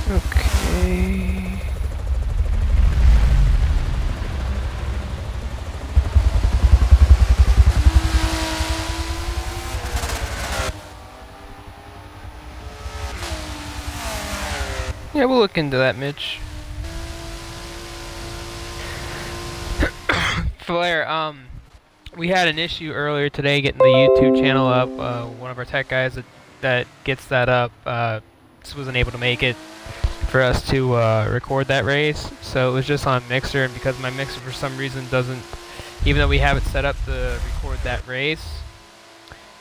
Okay. Yeah, we'll look into that, Mitch. Flair, we had an issue earlier today getting the YouTube channel up. One of our tech guys that gets that up just wasn't able to make it for us to record that race. So it was just on Mixer, and because my Mixer for some reason doesn't, even though we have it set up to record that race,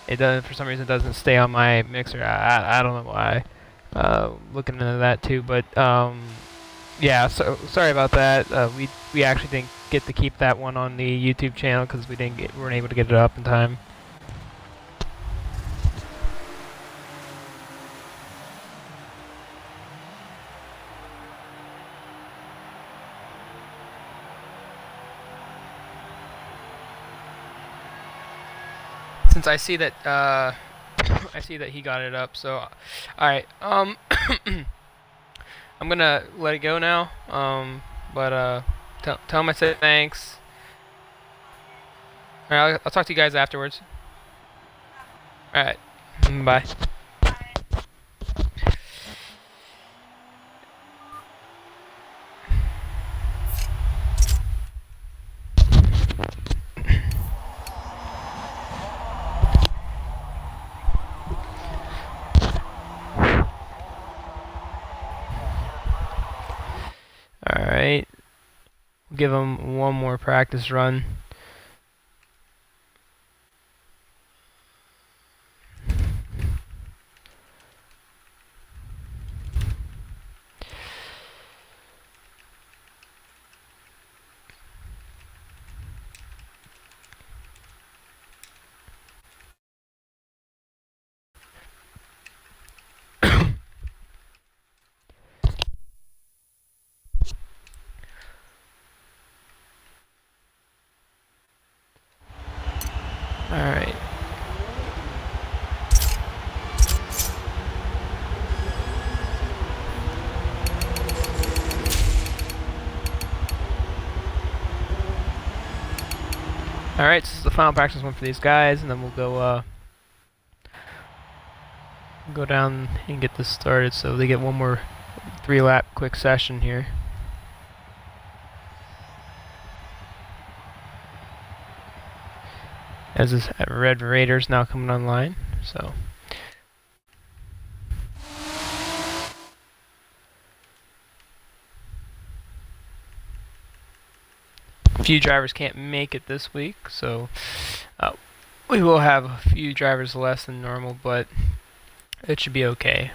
it doesn't, for some reason, doesn't stay on my Mixer. I don't know why. Looking into that too, but yeah. So sorry about that. We actually didn't get to keep that one on the YouTube channel because we weren't able to get it up in time. Since I see that I see that he got it up, so all right. I'm gonna let it go now. But tell him I said thanks. All right, I'll talk to you guys afterwards. All right, bye. All right, give him one more practice run. Alright. Alright, so this is the final practice one for these guys, and then we'll go down and get this started so they get one more 3-lap quick session here. As this Red Raiders now coming online, so a few drivers can't make it this week, so we will have a few drivers less than normal, but it should be okay.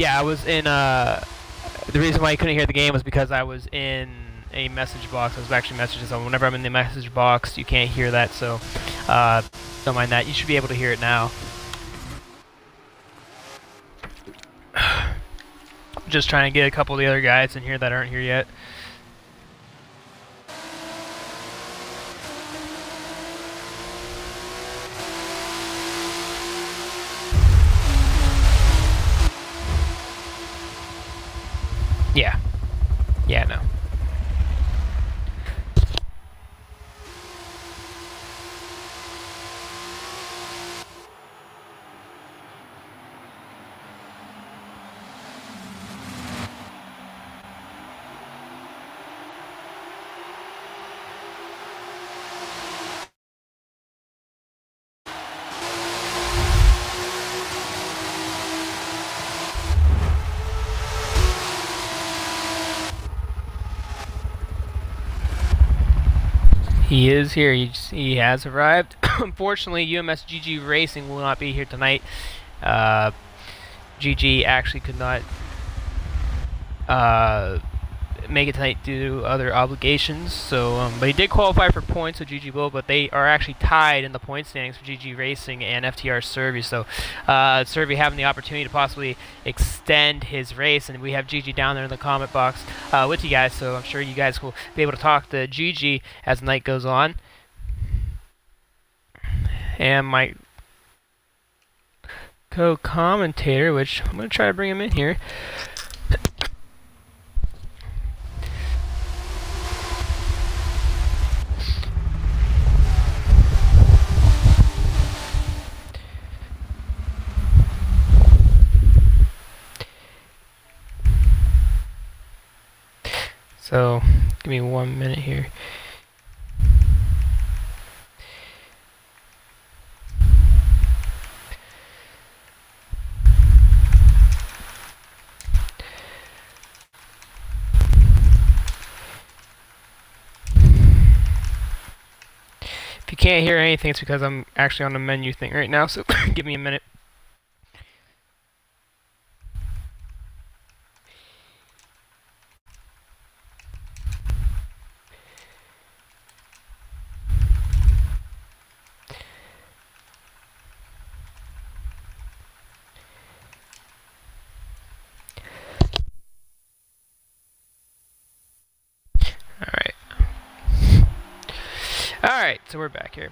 I was in, the reason why you couldn't hear the game was because I was in a message box. I was actually messaging someone. Whenever I'm in the message box, you can't hear that, so don't mind that. You should be able to hear it now. Just trying to get a couple of the other guys in here that aren't here yet. Yeah. Yeah, no. He is here. He has arrived. Unfortunately, GG Racing will not be here tonight. GG actually could not make it tonight due to other obligations. So, but he did qualify for points, so GG will. But they are actually tied in the point standings for GG Racing and FTR Servi. So, Servi having the opportunity to possibly extend his race, and we have GG down there in the comment box with you guys. So I'm sure you guys will be able to talk to GG as the night goes on. And my co-commentator, which I'm going to try to bring him in here. So, give me 1 minute here. If you can't hear anything, it's because I'm actually on the menu thing right now, so give me a minute. Alright, so we're back here.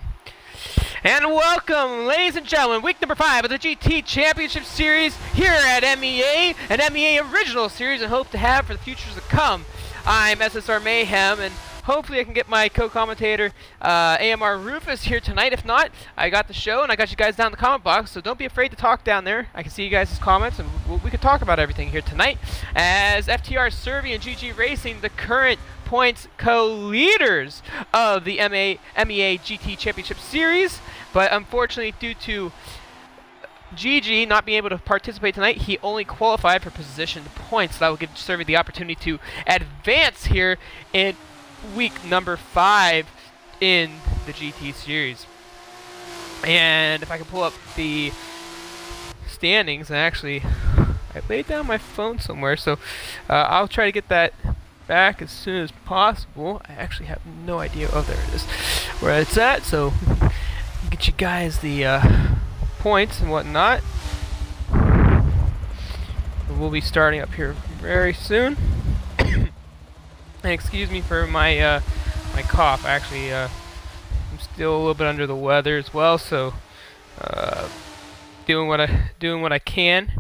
And welcome, ladies and gentlemen, week number 5 of the GT Championship Series here at MEA, an MEA original series I hope to have for the futures to come. I'm SSR Mayhem, and hopefully I can get my co-commentator AMR Rufus here tonight. If not, I got the show and I got you guys down in the comment box, so don't be afraid to talk down there. I can see you guys' comments, and we can talk about everything here tonight. As FTR Servi and GG Racing, the current points co-leaders of the MEA GT Championship Series, but unfortunately due to GG not being able to participate tonight, he only qualified for position points. So that will give Servi the opportunity to advance here in week number 5 in the GT Series. And if I can pull up the standings, and actually I laid down my phone somewhere, so I'll try to get that back as soon as possible. I actually have no idea. Oh, there it is, where it's at. So get you guys the points and whatnot. We'll be starting up here very soon. And excuse me for my my cough. Actually, I'm still a little bit under the weather as well. So doing what I can.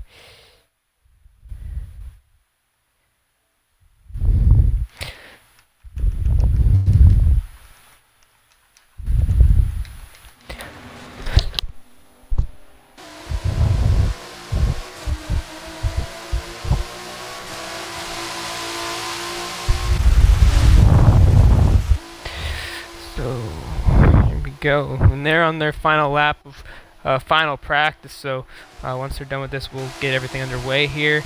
Go, and they're on their final lap of final practice, so once they're done with this, we'll get everything underway here.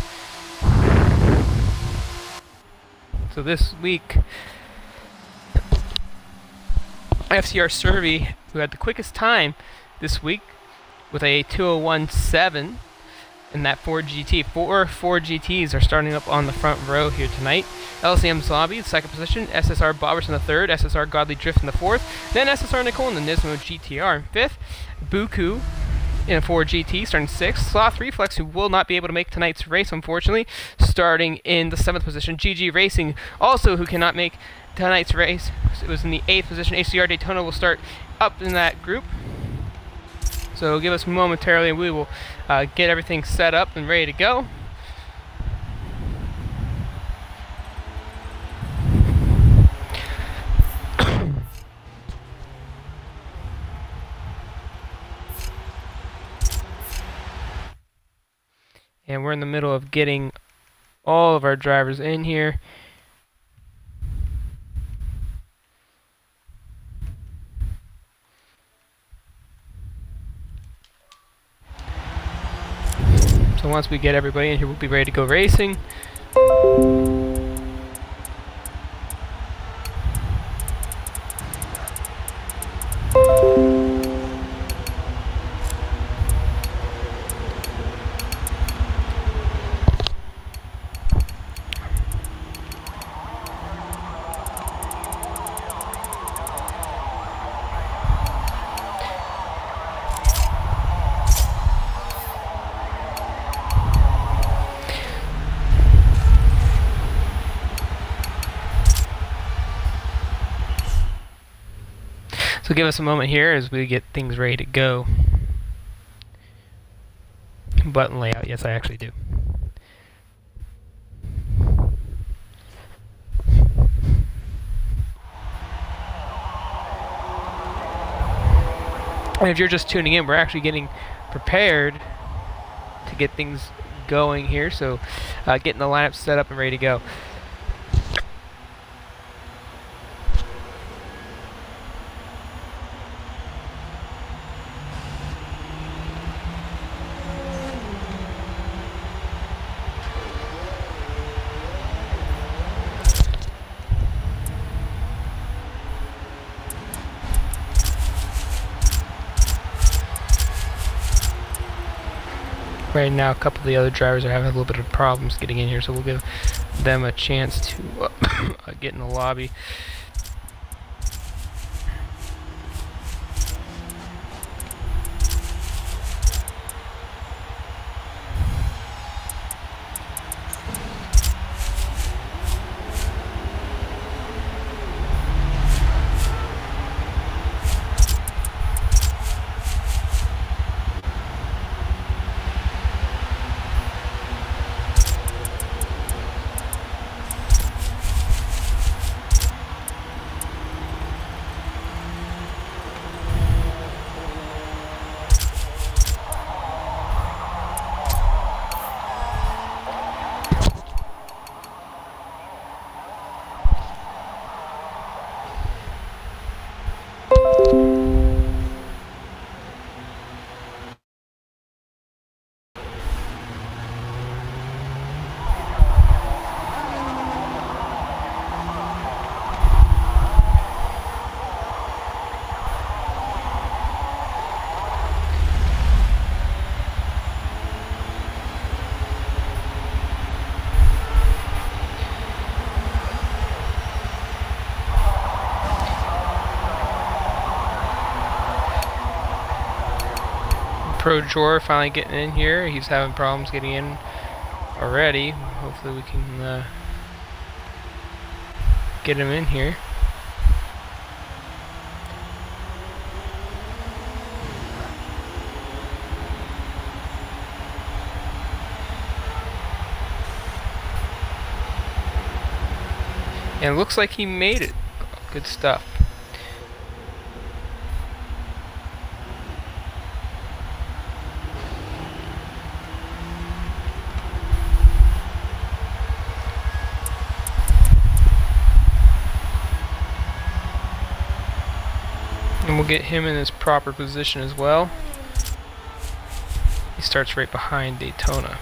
So this week, FCR Servi, who had the quickest time this week with a 2:01.7 in that Ford GT. Four Ford GTs are starting up on the front row here tonight. LCM Zombie, second position. SSR Bobbers in the third. SSR Godly Drift in the fourth. Then SSR Nicole in the Nismo GTR in fifth. Buku in a Ford GT starting sixth. Sloth Reflex, who will not be able to make tonight's race, unfortunately, starting in the seventh position. GG Racing, also who cannot make tonight's race. It was in the eighth position. HCR Daytona will start up in that group. So give us momentarily, and we will get everything set up and ready to go. And we're in the middle of getting all of our drivers in here. So once we get everybody in here, we'll be ready to go racing. give us a moment here as we get things ready to go. Button layout, yes, I actually do. And if you're just tuning in, we're actually getting prepared to get things going here. So getting the lineup set up and ready to go. Right now, a couple of the other drivers are having a little bit of problems getting in here, so we'll give them a chance to get in the lobby. Pro Jor finally getting in here. He's having problems getting in already. Hopefully we can get him in here. And it looks like he made it. Good stuff. And we'll get him in his proper position as well. He starts right behind Daytona.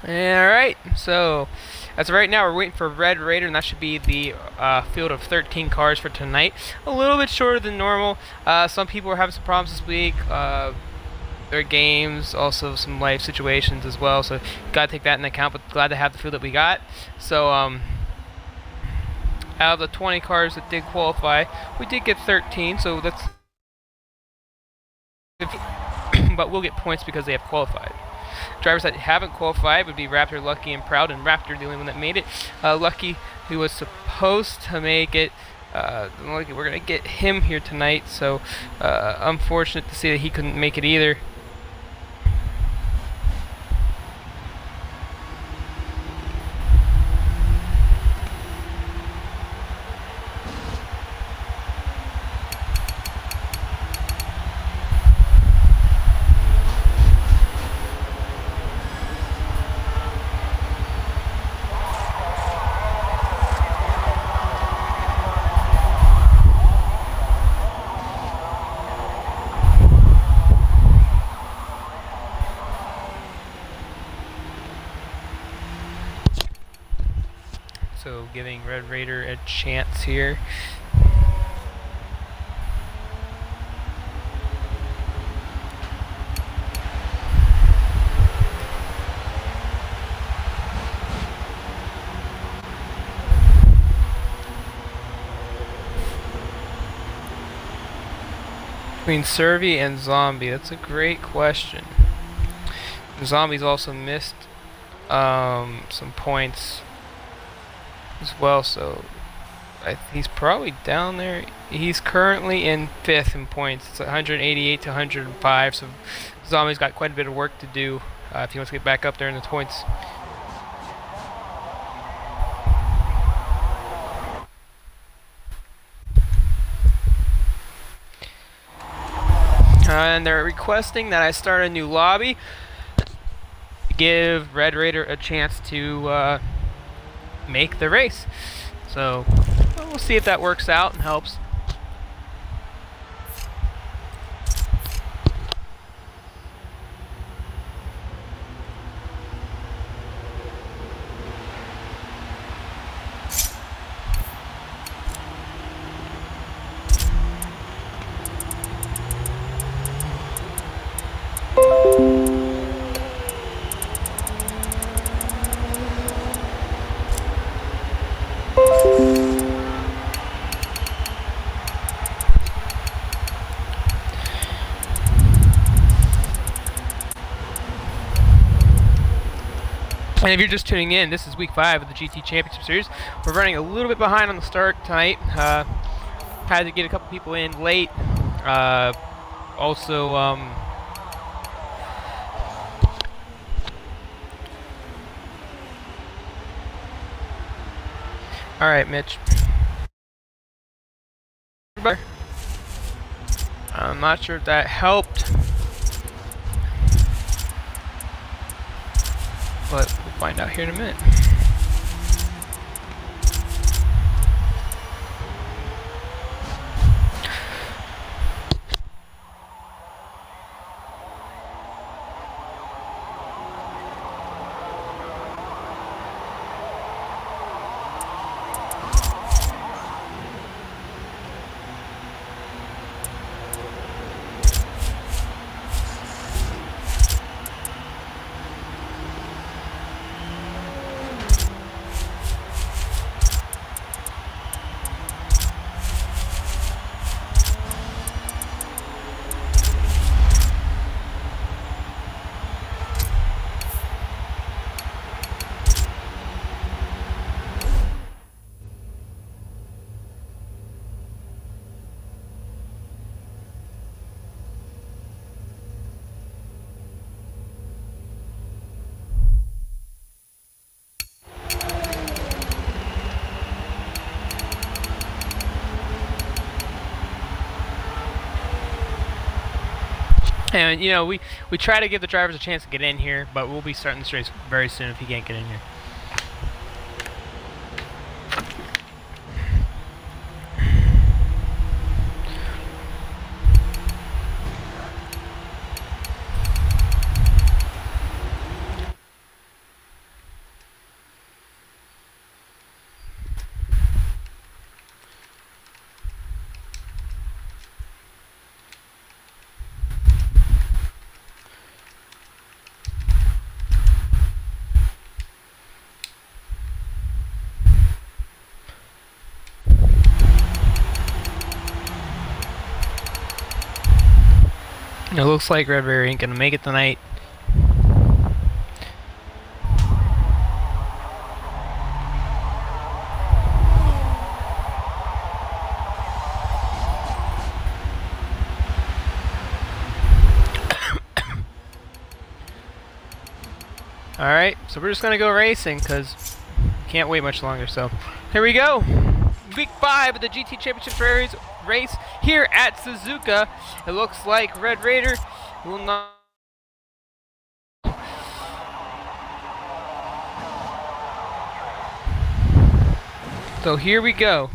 Alright, so as of right now we're waiting for Red Raider, and that should be the field of 13 cars for tonight. A little bit shorter than normal. Some people are having some problems this week. Their games, also some life situations as well, so gotta take that into account, but glad to have the field that we got. So out of the 20 cars that did qualify, we did get 13, so that's but we'll get points because they have qualified. Drivers that haven't qualified would be Raptor, Lucky, and Proud, and Raptor the only one that made it. Lucky, who was supposed to make it, we're going to get him here tonight, so unfortunate to see that he couldn't make it either. giving Red Raider a chance here. Between Servi and Zombie, that's a great question. Zombie's also missed some points as well, so he's probably down there. He's currently in 5th in points. It's 188 to 105, so Zombie's got quite a bit of work to do if he wants to get back up there in the points. And they're requesting that I start a new lobby to give Red Raider a chance to make the race. So we'll see if that works out and helps. And if you're just tuning in, this is week 5 of the GT Championship Series. We're running a little bit behind on the start tonight. Had to get a couple people in late. Also, all right, Mitch. I'm not sure if that helped, but we'll find out here in a minute. And you know, we try to give the drivers a chance to get in here, but we'll be starting this race very soon if he can't get in here. It looks like Red Bear ain't gonna make it tonight. Alright, so we're just gonna go racing because can't wait much longer. So here we go. Week 5 of the GT Championship Series race here at Suzuka. It looks like Red Raider will not. So here we go.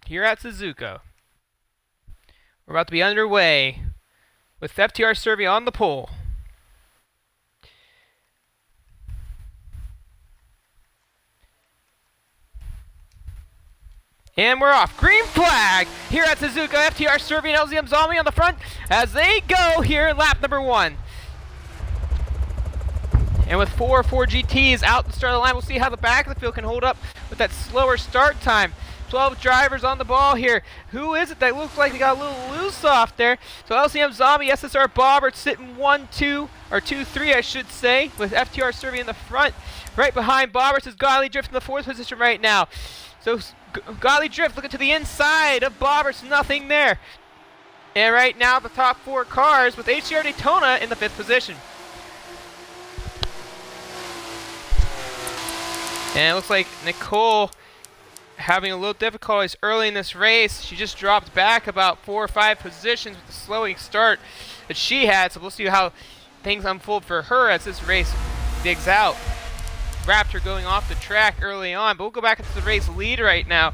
Here at Suzuka. We're about to be underway with FTR Servi on the pole. And we're off. Green flag here at Suzuka. FTR Servi and LZM Zombie on the front as they go here in lap number 1. And with 4 GTs out the start of the line, we'll see how the back of the field can hold up with that slower start time. 12 drivers on the ball here. Who is it that looks like they got a little loose off there? So LCM Zombie, SSR Bobbert sitting 1-2, or 2-3 I should say, with FTR Servi in the front. Right behind Bobbert is Godly Drift in the 4th position right now. So Godly Drift looking to the inside of Bobbert, nothing there. And right now the top 4 cars with HCR Daytona in the 5th position. And it looks like Nicole having a little difficulties early in this race. She just dropped back about 4 or 5 positions with the slowing start that she had. So we'll see how things unfold for her as this race digs out. Raptor going off the track early on, but we'll go back into the race lead right now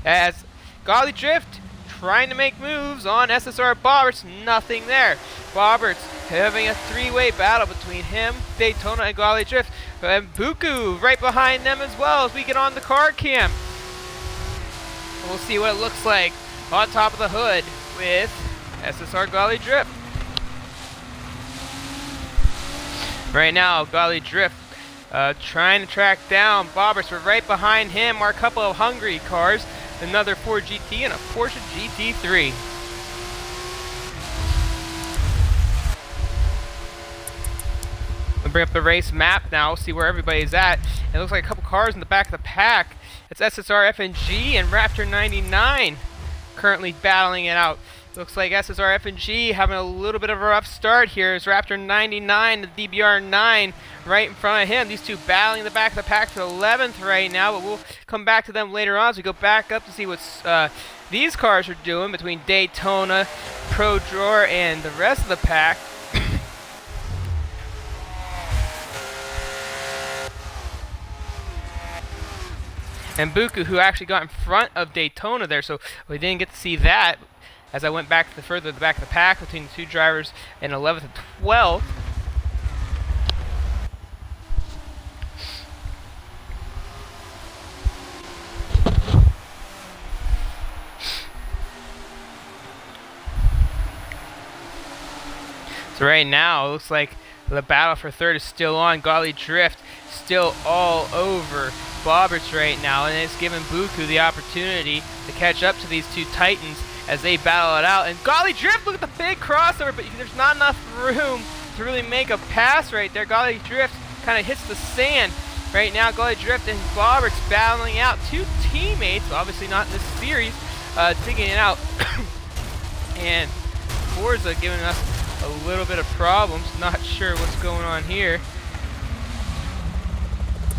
as Godly Drift trying to make moves on SSR Bobberts. Nothing there. Bobberts having a 3-way battle between him, Daytona, and Godly Drift. And Buku right behind them as well as we get on the car cam. We'll see what it looks like on top of the hood with SSR Godly Drift. Right now, Godly Drift trying to track down Bobberts. We're right behind him are a couple of hungry cars, another Ford GT and a Porsche GT3. We'll bring up the race map now, see where everybody's at. It looks like a couple cars in the back of the pack. It's SSR FNG and Raptor 99 currently battling it out. Looks like SSR FNG having a little bit of a rough start here. It's Raptor 99, the DBR 9 right in front of him. These two battling the back of the pack for 11th right now, but we'll come back to them later on as we go back up to see what these cars are doing between Daytona, Pro Drawer, and the rest of the pack. And Buku, who actually got in front of Daytona there, so we didn't get to see that as I went back to the further the back of the pack between the two drivers in 11th and 12th. So right now, it looks like the battle for third is still on. Godly Drift still all over Bobberts right now, and it's given Buku the opportunity to catch up to these two titans as they battle it out. And Godly Drift, look at the big crossover, but there's not enough room to really make a pass right there. Godly Drift kind of hits the sand. Right now, Godly Drift and Bobberts battling out. Two teammates, obviously not in this series, digging it out. And Forza giving us a little bit of problems. Not sure what's going on here.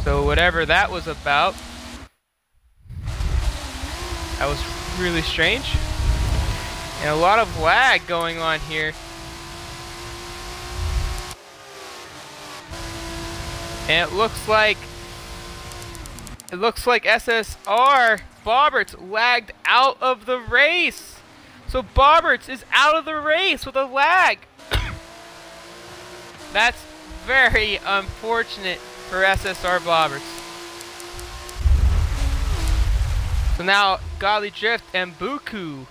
So whatever that was about, that was really strange. And a lot of lag going on here. And it looks like SSR Bobberts lagged out of the race. So Bobberts is out of the race with a lag. That's very unfortunate for SSR Bobberts. So now Godly Drift and Buku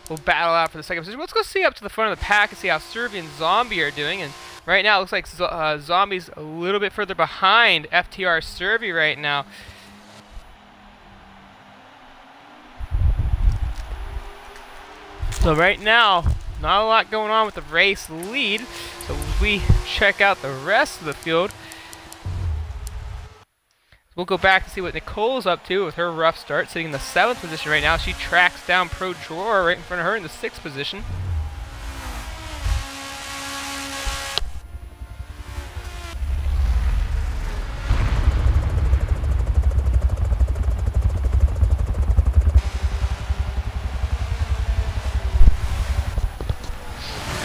will battle out for the second position. Let's go see up to the front of the pack and see how Servi and Zombie are doing. And right now it looks like Zombie's a little bit further behind FTR Servi right now. So right now, not a lot going on with the race lead. So we check out the rest of the field. We'll go back and see what Nicole's up to with her rough start, sitting in the 7th position right now. She tracks down Pro Drawer right in front of her in the 6th position.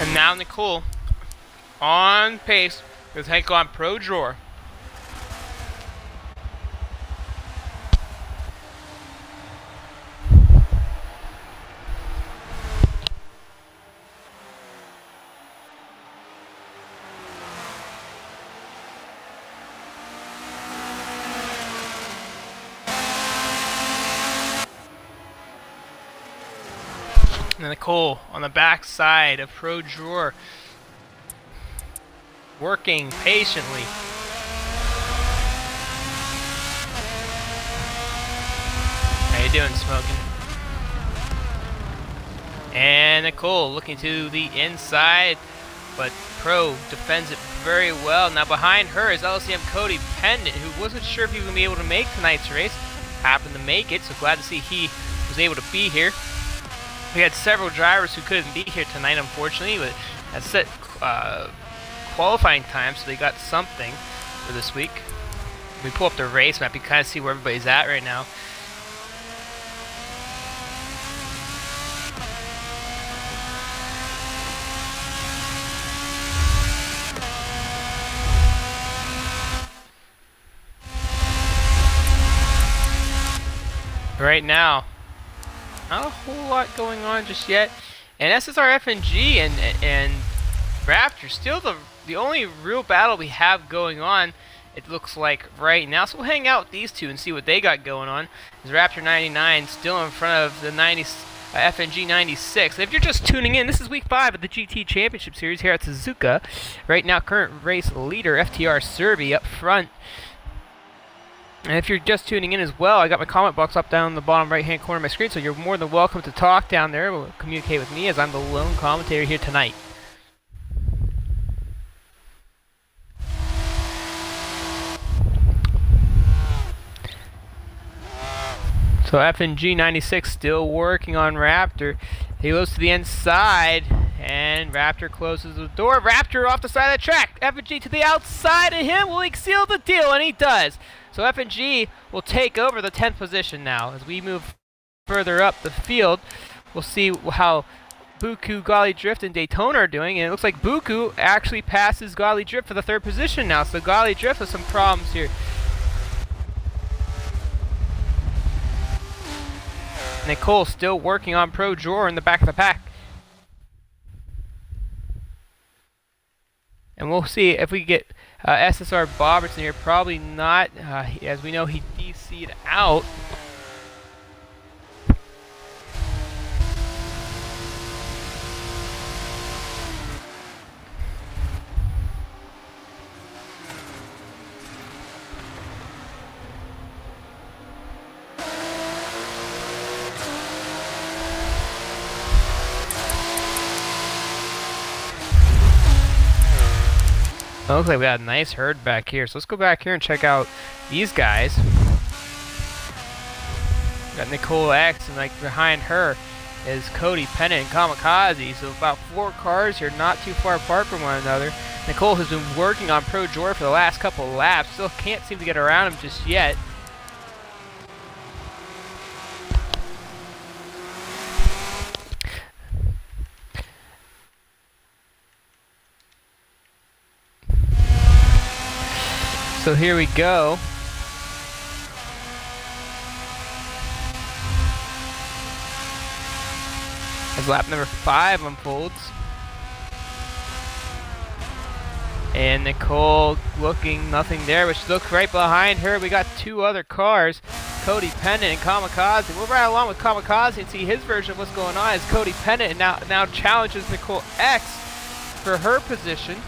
And now Nicole on pace with take on Pro Drawer. And Nicole on the back side of Pro Drawer, working patiently. How you doing, Smoking? And Nicole looking to the inside, but Pro defends it very well. Now behind her is LCM Cody Pendant, who wasn't sure if he was going to be able to make tonight's race. Happened to make it, so glad to see he was able to be here. We had several drivers who couldn't be here tonight, unfortunately, but had set qualifying time, so they got something for this week. We pull up the race map, you kind of see where everybody's at right now. Right now, not a whole lot going on just yet, and SSR FNG and Raptor still the only real battle we have going on, it looks like right now. So we'll hang out with these two and see what they got going on. Is Raptor 99 still in front of the FNG 96. If you're just tuning in, this is week 5 of the GT Championship Series here at Suzuka. Right now, current race leader FTR Serby up front. And if you're just tuning in as well, I got my comment box up down in the bottom right-hand corner of my screen, so you're more than welcome to talk down there. We'll communicate with me as I'm the lone commentator here tonight. So FNG 96 still working on Raptor. He goes to the inside, and Raptor closes the door. Raptor off the side of the track. FNG to the outside of him. Will he seal the deal? And he does. So FNG will take over the 10th position now. As we move further up the field, we'll see how Buku, Golly Drift, and Daytona are doing. And it looks like Buku actually passes Golly Drift for the 3rd position now. So Golly Drift has some problems here. Nicole still working on Pro Drawer in the back of the pack. And we'll see if we get SSR Bobertson here. Probably not. As we know, he DC'd out. It looks like we got a nice herd back here, so let's go back here and check out these guys. Got Nicole X, and like behind her is Cody Pennant and Kamikaze, so about 4 cars here, not too far apart from one another. Nicole has been working on Pro Drawer for the last couple of laps, still can't seem to get around him just yet. So here we go. As lap number 5 unfolds. And Nicole looking nothing there, which looks right behind her. We got 2 other cars, Cody Pennant and Kamikaze. We'll ride along with Kamikaze and see his version of what's going on as Cody Pennant now challenges Nicole X for her position.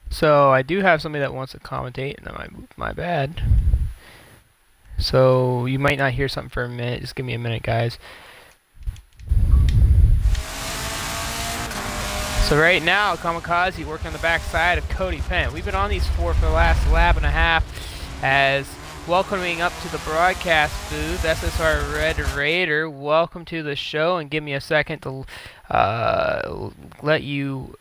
So I do have somebody that wants to commentate, and my bad. So you might not hear something for a minute. Just give me a minute, guys. So right now, Kamikaze working on the back side of Cody Pennant. We've been on these 4 for the last lap and a half, as welcoming up to the broadcast booth, SSR Red Raider. Welcome to the show, and give me a second to let you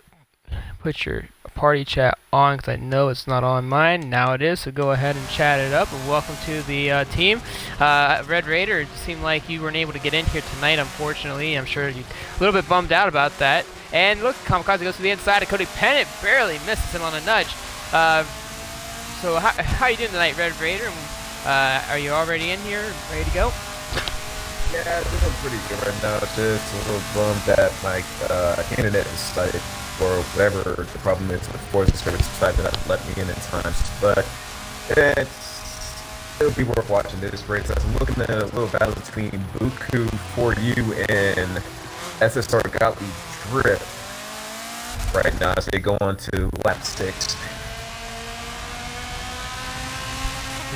put your party chat on, because I know it's not on mine. Now it is, so go ahead and chat it up, and welcome to the team. Red Raider, it seemed like you weren't able to get in here tonight, unfortunately. I'm sure you're a little bit bummed out about that. And look, Kamikaze goes to the inside of Cody Pennant, barely misses him on a nudge. So how you doing tonight, Red Raider? Are you already in here, ready to go? Yeah, doing pretty good right now. Just a little bummed that my internet decided, or whatever the problem is, before the service decided not to let me in time. But it'll be worth watching this race. I'm looking at a little battle between Buku for you and SSR Gottlieb Drip right now as they go on to lap 6.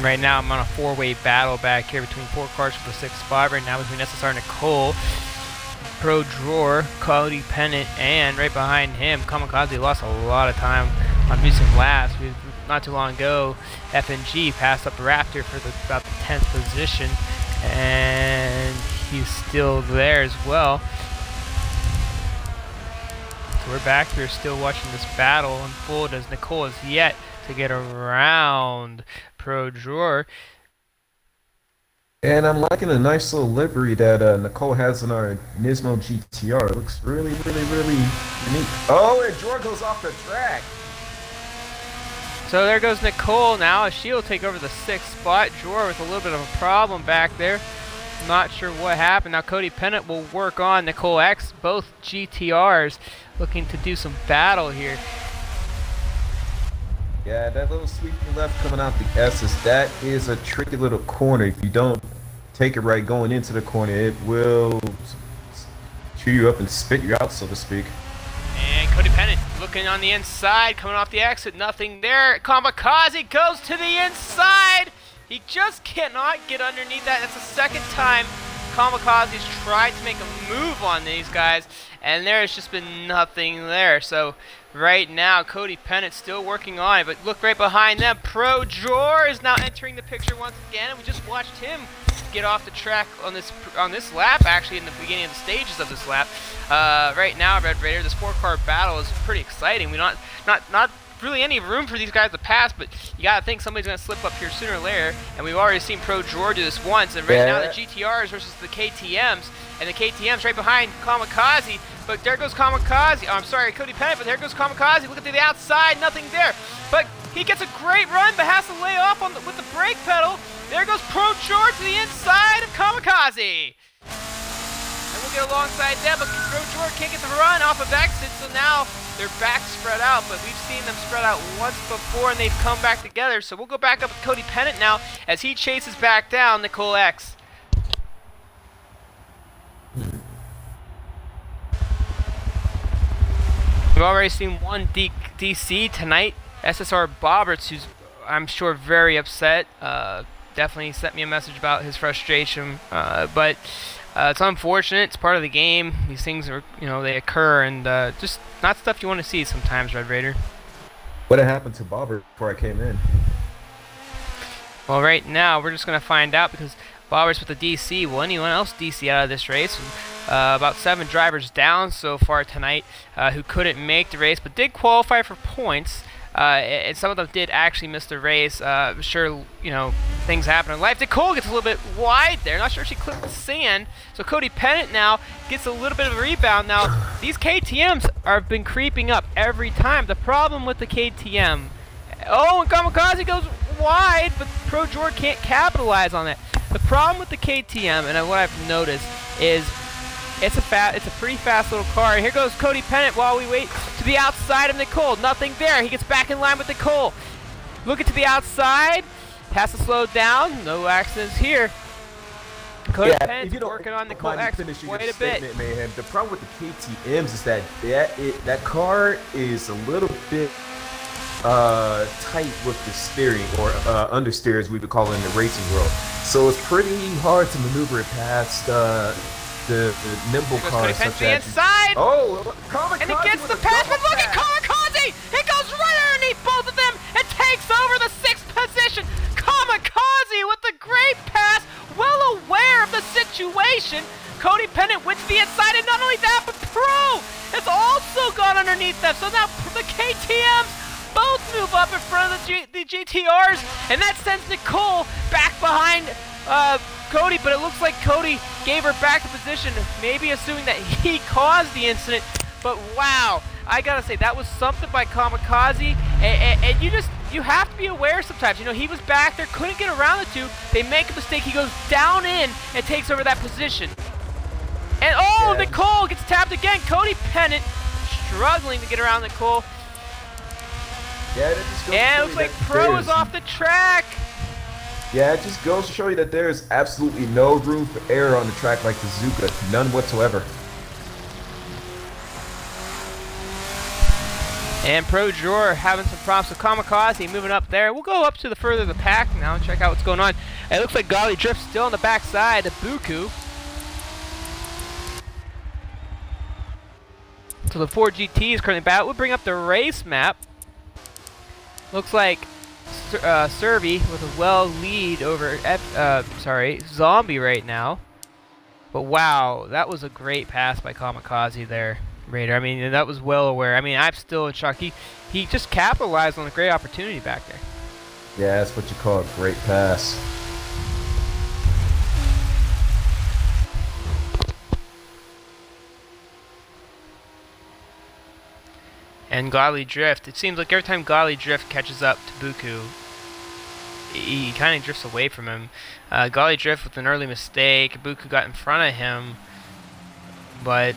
Right now, I'm on a 4-way battle back here between 4 cars for the 6th spot. Right now, between SSR Nicole, Pro Drawer, Cody Pennant, and right behind him, Kamikaze lost a lot of time on recent laps. Not too long ago, FNG passed up Raptor for about the 10th position, and he's still there as well. So we're back here still watching this battle unfold as Nicole is yet to get around Pro Drawer. And I'm liking the nice little livery that Nicole has in our Nismo GTR. It looks really, really, really unique. Oh, and Drawer goes off the track. So there goes Nicole now, as she'll take over the 6th spot. Drawer with a little bit of a problem back there. Not sure what happened. Now Cody Pennant will work on Nicole X, both GTRs, looking to do some battle here. Yeah, that little sweep left coming out the S's, that is a tricky little corner. If you don't take it right going into the corner, it will chew you up and spit you out, so to speak. And Cody Pennant looking on the inside, coming off the exit, nothing there. Kamikaze goes to the inside. He just cannot get underneath that. That's the second time Kamikaze's tried to make a move on these guys, and there's just been nothing there. So right now, Cody Pennant still working on it, but look right behind them. Pro Drawer is now entering the picture once again, and we just watched him get off the track on this lap, actually in the beginning of the stages of this lap. Right now, Red Raider, this 4-car battle is pretty exciting. We not really any room for these guys to pass, but you gotta think somebody's gonna slip up here sooner or later, and we've already seen Pro Drawer do this once, and right now the GTRs versus the KTMs, and the KTMs right behind Kamikaze, but there goes Kamikaze. Oh, I'm sorry, Cody Pennant, but there goes Kamikaze. Look at the outside, nothing there, but he gets a great run, but has to lay off on with the brake pedal. There goes Pro Drawer to the inside of Kamikaze. And we'll get alongside them, but Pro Drawer can't get the run off of exit, so now they're back spread out, but we've seen them spread out once before and they've come back together. So we'll go back up with Cody Pennant now as he chases back down Nicole X. We've already seen one DC tonight, SSR Bobberts, who's I'm sure very upset. Definitely sent me a message about his frustration, but it's unfortunate. It's part of the game. These things are, they occur, and just not stuff you want to see sometimes, Red Raider. What had happened to Bobber before I came in? Well, right now we're just gonna find out because Bobber's with the DC. Will anyone else DC out of this race? About 7 drivers down so far tonight who couldn't make the race, but did qualify for points. And some of them did actually miss the race. I'm sure, things happen in life. Nicole gets a little bit wide there. Not sure if she clipped the sand. So Cody Pennant now gets a little bit of a rebound. Now, these KTMs have been creeping up every time. The problem with the KTM... Oh, and Kamikaze goes wide, but Pro Drawer can't capitalize on that. The problem with the KTM, and what I've noticed, is it's a pretty fast little car. And here goes Cody Pennant while we wait to the outside of Nicole. Nothing there. He gets back in line with Nicole. Looking to the outside. Has to slow down. No accidents here. Cody Pennant's working on Nicole X quite a bit. Mayhem. The problem with the KTMs is that car is a little bit tight with the steering, or understeer as we would call it in the racing world. So it's pretty hard to maneuver it past the nimble cars such as... inside! Oh, Kamikaze, and he gets the pass, but look at Kamikaze! He goes right underneath both of them and takes over the 6th position. Kamikaze with the great pass, well aware of the situation. Cody Pennant went to the inside, and not only that, but Pro has also gone underneath them. So now the KTMs both move up in front of the GTRs, and that sends Nicole back behind Cody, but it looks like Cody gave her back to position, maybe assuming that he caused the incident. But wow, I gotta say, that was something by Kamikaze, and you have to be aware sometimes. You know, he was back there, couldn't get around the two. They make a mistake. He goes down in and takes over that position. And oh, yeah. Nicole gets tapped again. Cody Pennant struggling to get around Nicole. Yeah, that just goes and it looks like Pro is off the track. Yeah, it just goes to show you that there is absolutely no room for error on the track like Suzuka. None whatsoever. And Pro Drawer having some problems with Kamikaze moving up there. We'll go up to the further of the pack now and check out what's going on. It looks like Golly Drift still on the backside of Buku. So the 4 GT is currently back. We'll bring up the race map. Looks like Serby with a well lead over Zombie right now. But wow, that was a great pass by Kamikaze there, Raider. I mean, that was well aware. I mean, I'm still in shock. He just capitalized on a great opportunity back there. Yeah, that's what you call a great pass. And Golly Drift, it seems like every time Golly Drift catches up to Buku, he kind of drifts away from him. Golly Drift with an early mistake, Buku got in front of him, but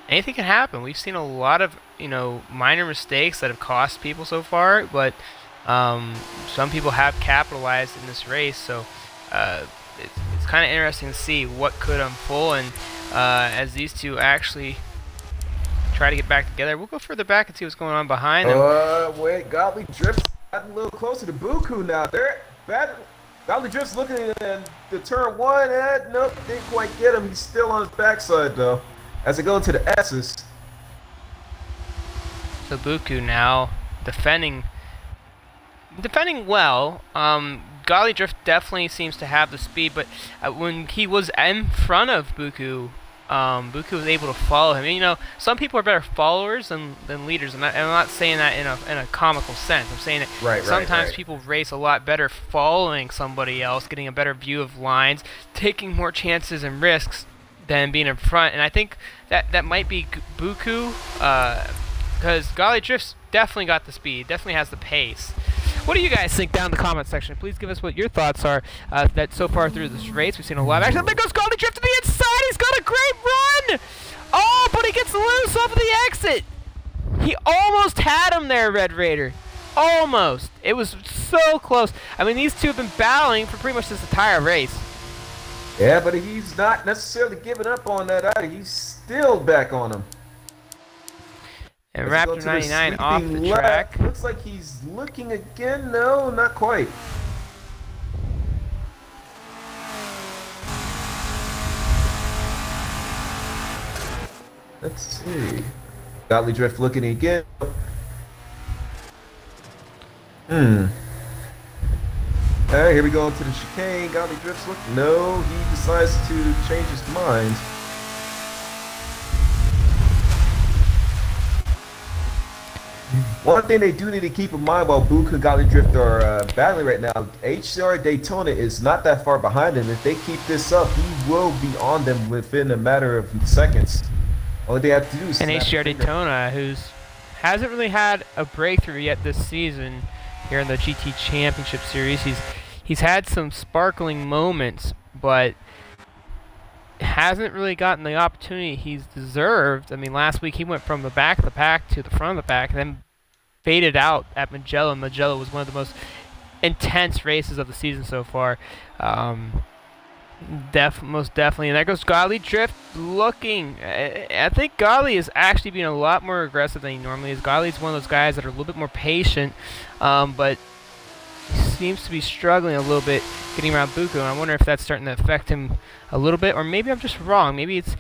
anything can happen. We've seen a lot of, you know, minor mistakes that have cost people so far, but some people have capitalized in this race, so it's kind of interesting to see what could unfold, and as these two actually try to get back together. We'll go further back and see what's going on behind them. Wait, Golly Drift's gotten a little closer to Buku now. Golly Drift's looking at the turn one, and nope, didn't quite get him. He's still on his backside though. As they go into the S's. So Buku now defending well. Golly Drift definitely seems to have the speed, but when he was in front of Buku, Buku was able to follow him. And, you know, some people are better followers than leaders, and I'm not saying that in a comical sense. I'm saying that sometimes people race a lot better following somebody else, getting a better view of lines, taking more chances and risks than being in front. And I think that might be Buku, because Golly Drift's definitely got the speed, definitely has the pace. What do you guys think down in the comment section? Please give us what your thoughts are that so far through this race. We've seen a lot of action. There goes Golly Drift to the inside. He's got a great run. Oh, but he gets loose off of the exit. He almost had him there, Red Raider. Almost. It was so close. I mean, these two have been battling for pretty much this entire race. Yeah, but he's not necessarily giving up on that either. He's still back on him. And Raptor 99 off the track. Looks like he's looking again. No, not quite. Let's see. Golly Drift looking again. Alright, here we go into the chicane. Golly Drift's looking. No, he decides to change his mind. One thing they do need to keep in mind while Buku and Golly Drift are battling right now, HCR Daytona is not that far behind him. If they keep this up, he will be on them within a matter of seconds. All they have to do is and HCR Daytona, who's hasn't really had a breakthrough yet this season here in the GT Championship Series. He's had some sparkling moments, but hasn't really gotten the opportunity he's deserved. I mean, last week he went from the back of the pack to the front of the pack, and then faded out at Mugello. Mugello was one of the most intense races of the season so far. Most definitely. And there goes Golly Drift looking. I think Golly is actually being a lot more aggressive than he normally is. Golly's one of those guys that are a little bit more patient, but he seems to be struggling a little bit getting around Buku, and I wonder if that's starting to affect him a little bit, or maybe I'm just wrong. Maybe it's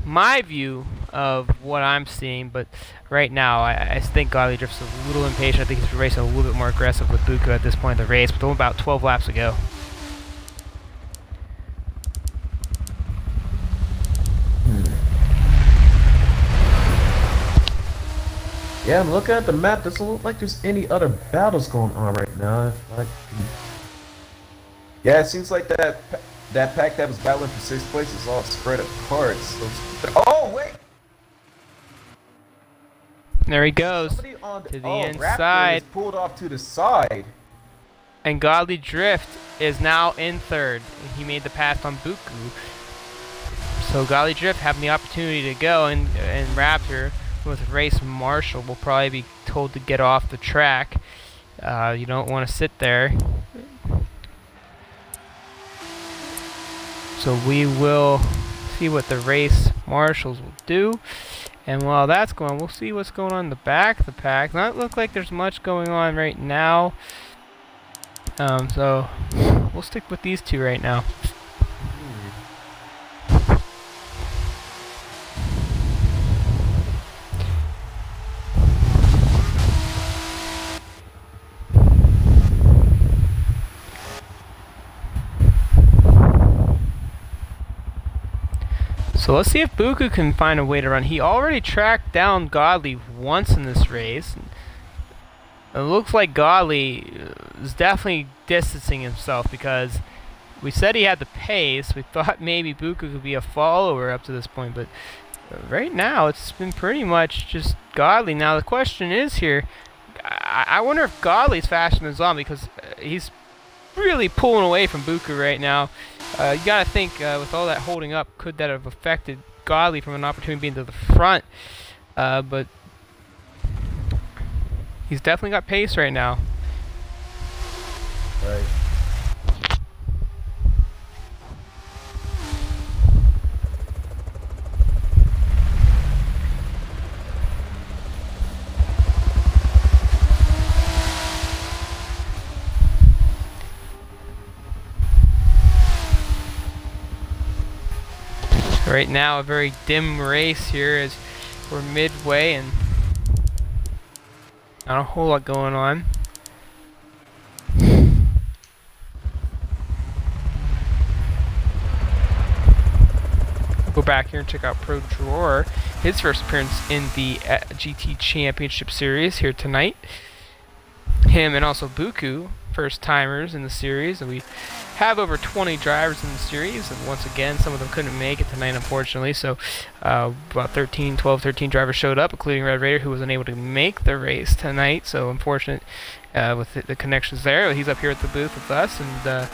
my view of what I'm seeing, but right now I think Golly Drift's a little impatient. I think he's racing a little bit more aggressive with Buku at this point in the race, with only about 12 laps to go. Yeah, I'm looking at the map. Doesn't look like there's any other battles going on right now. Yeah, it seems like that pack that was battling for 6th place is all spread apart. So, oh wait! There he goes Somebody on to the Raptor inside. is pulled off to the side. And Godly Drift is now in third. He made the pass on Buku. So Godly Drift having the opportunity to go, and Raptor with Race Marshall will probably be told to get off the track. You don't want to sit there. So we will see what the Race Marshals will do. And while that's going on, we'll see what's going on in the back of the pack. Not look like there's much going on right now. So we'll stick with these two right now. So let's see if Buku can find a way to run. He already tracked down Godly once in this race. It looks like Godly is definitely distancing himself because we said he had the pace. We thought maybe Buku could be a follower up to this point, but right now it's been pretty much just Godly. Now the question is here, I wonder if Godly's faster than Zombie because he's really pulling away from Buku right now. You gotta think with all that holding up, could that have affected Godly from an opportunity being to the front? But he's definitely got pace right now. Right. Right now, a very dim race here as we're midway and not a whole lot going on. We'll go back here and check out Pro Drawer, his first appearance in the GT Championship Series here tonight. Him and also Buku, first timers in the series, and we have over 20 drivers in the series, and once again some of them couldn't make it tonight unfortunately, so about 12, 13 drivers showed up, including Red Raider, who wasn't able to make the race tonight, so unfortunate with the connections there. He's up here at the booth with us, and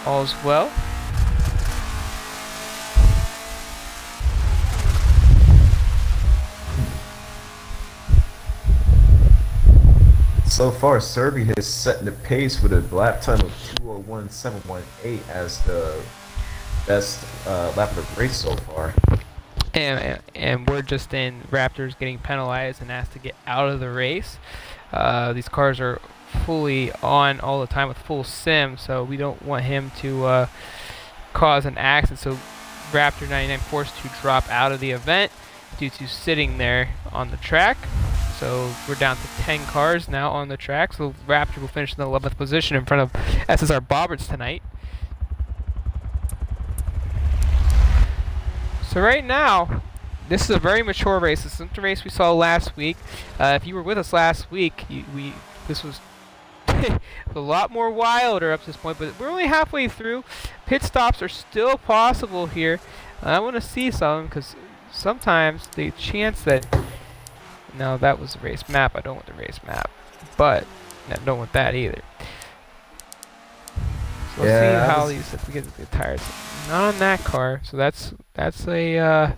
all's well. So far, Serby has set the pace with a lap time of 2:01.718 as the best lap of the race so far. And we're just in Raptors getting penalized and asked to get out of the race. These cars are fully on all the time with full sim, so we don't want him to cause an accident. So Raptor 99 forced to drop out of the event due to sitting there on the track. So we're down to 10 cars now on the track. So Raptor will finish in the 11th position in front of SSR Bobberts tonight. So right now, this is a very mature race. This isn't the race we saw last week. If you were with us last week, this was a lot more wilder up to this point, but we're only halfway through. Pit stops are still possible here. I want to see some because sometimes the chance that... No, that was the race map. I don't want the race map, but I don't want that either. So let's see how these, if we get the tires. Not on that car, so that's a.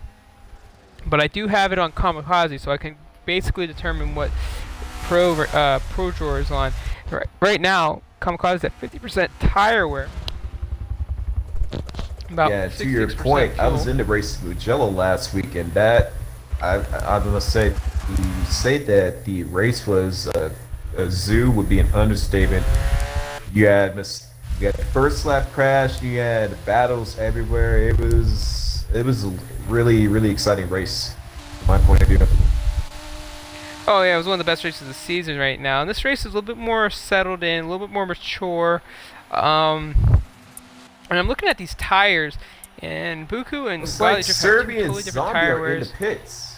But I do have it on Kamikaze, so I can basically determine what Pro Drawer is on. Right now, Kamikaze is at 50% tire wear. About yeah, to your point, fuel. I was in the race with Jello last week, and that I must say. To say that the race was a zoo would be an understatement. You had the first lap crash. You had battles everywhere. It was a really exciting race, from my point of view. Oh yeah, it was one of the best races of the season right now. And this race is a little bit more settled in, a little bit more mature. And I'm looking at these tires, and Buku and it's like Serbian totally different tire wears. In the pits.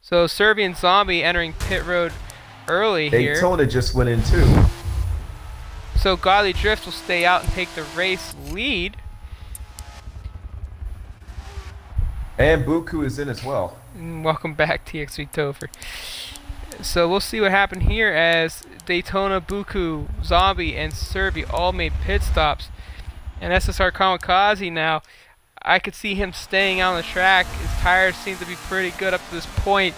So Serbian Zombie entering pit road early here. Daytona just went in too. So Godly Drift will stay out and take the race lead. And Buku is in as well. And welcome back, TX3 Topher. So we'll see what happened here as Daytona, Buku, Zombie, and Serby all made pit stops. And SSR Kamikaze now, I could see him staying out on the track. His tires seem to be pretty good up to this point.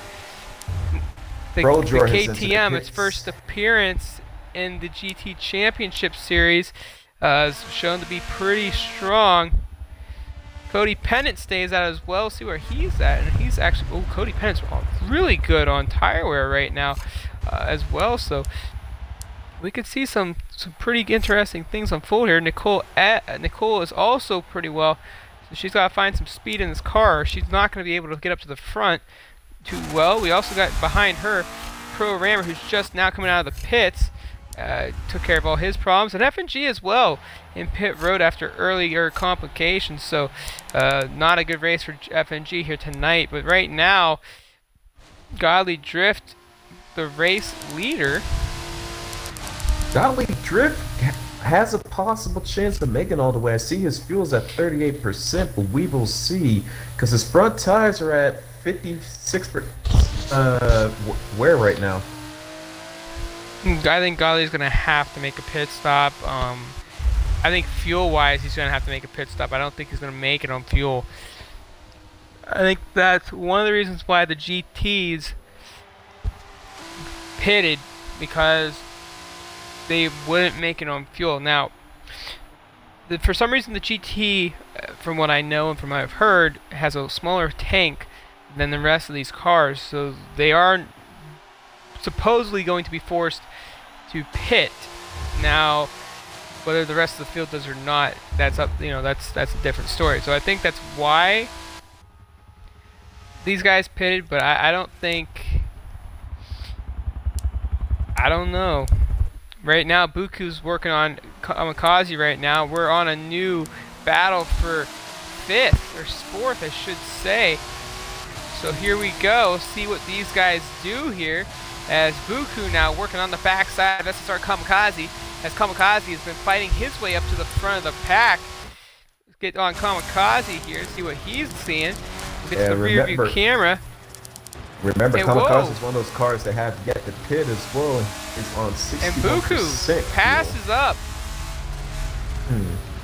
The KTM, its first appearance in the GT Championship Series, is shown to be pretty strong. Cody Pennant stays out as well. See where he's at, and he's actually Cody Pennant's really good on tire wear right now as well. So we could see some pretty interesting things unfold here. Nicole is also pretty well. So she's got to find some speed in this car. She's not going to be able to get up to the front too well. We also got behind her Pro Rammer, who's just now coming out of the pits. Took care of all his problems, and F&G as well in pit road after earlier complications. So not a good race for F&G here tonight, but right now Godly Drift, the race leader. Godly Drift has a possible chance of making all the way. I see his fuel's at 38%, but we will see, because his front tires are at 56%. Where right now? I think Godly's going to have to make a pit stop. I think fuel-wise, he's going to have to make a pit stop. I don't think he's going to make it on fuel. I think that's one of the reasons why the GTs pitted, because they wouldn't make it on fuel. Now, for some reason, the GT, from what I know and from what I've heard, has a smaller tank than the rest of these cars, so they are supposedly going to be forced to pit. Now, whether the rest of the field does or not, that's up. That's a different story. So I think that's why these guys pitted, but I don't think. I don't know. Right now, Buku's working on Kamikaze right now. We're on a new battle for 5th, or 4th, I should say. So here we go. See what these guys do here. As Buku now working on the backside of SSR Kamikaze, as Kamikaze has been fighting his way up to the front of the pack. Let's get on Kamikaze here, see what he's seeing. We'll get to the rear view camera. Remember, Kamikaze is one of those cars that have yet to pit as well. It's on 61%. And Buku passes up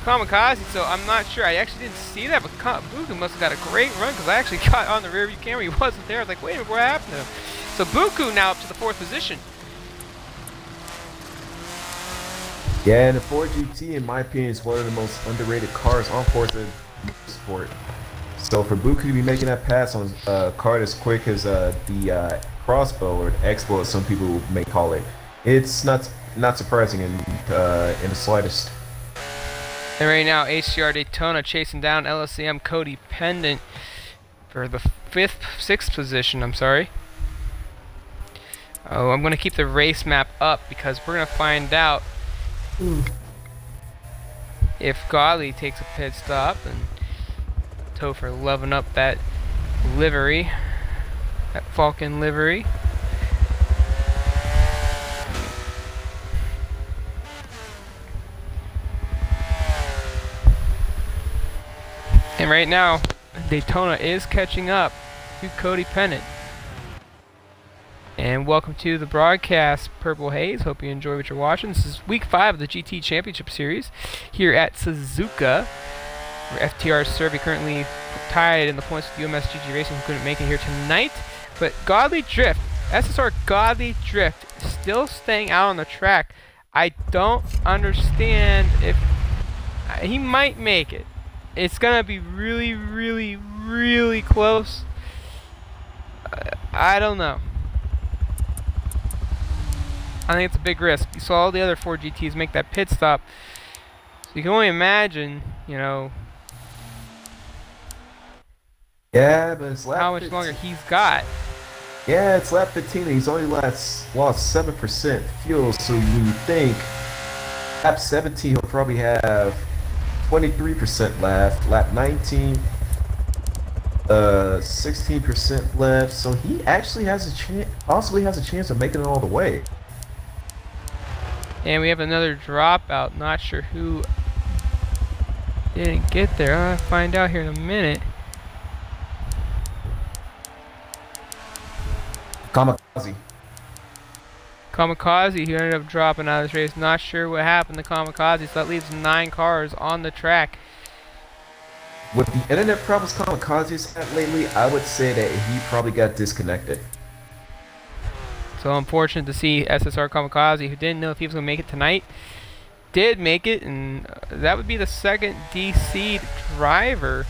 Kamikaze, so I'm not sure. I actually didn't see that, but Buku must have got a great run, because I actually got on the rear view camera. He wasn't there. I was like, wait a minute, what happened to him? So Buku now up to the 4th position. Yeah, and the Ford GT, in my opinion, is one of the most underrated cars on Forza Motorsport. So for Buku to be making that pass on a car as quick as the Crossbow, or the X-Bow, as some people may call it, it's not surprising in the slightest. And right now, HCR Daytona chasing down LSCM Cody Pennant for the 6th position. I'm sorry. Oh, I'm going to keep the race map up, because we're going to find out if Godly takes a pit stop. And Topher loving up that livery, that Falcon livery. And right now, Daytona is catching up to Cody Pennant. And welcome to the broadcast, Purple Haze. Hope you enjoy what you're watching. This is week 5 of the GT Championship Series here at Suzuka, where FTR Serby currently tied in the points with UMS GG Racing, who couldn't make it here tonight. But Godly Drift, SSR Godly Drift, still staying out on the track. I don't understand if he might make it. It's gonna be really, really, really close. I don't know. I think it's a big risk. You saw all the other 4 GTs make that pit stop, so you can only imagine, yeah, but it's lap how much 15. longer he's got. Yeah, it's lap 15, and he's only lost 7% fuel, so you think lap 17 he'll probably have 23% left. Lap 19, 16% left, so he actually has a chance, possibly has a chance of making it all the way. And we have another dropout. Not sure who didn't get there. I'll find out here in a minute. Kamikaze. Kamikaze, who ended up dropping out of this race. Not sure what happened to Kamikaze, so that leaves 9 cars on the track. With the internet problems Kamikaze's had lately, I would say that he probably got disconnected. So unfortunate to see SSR Kamikaze, who didn't know if he was going to make it tonight, did make it, and that would be the second DC driver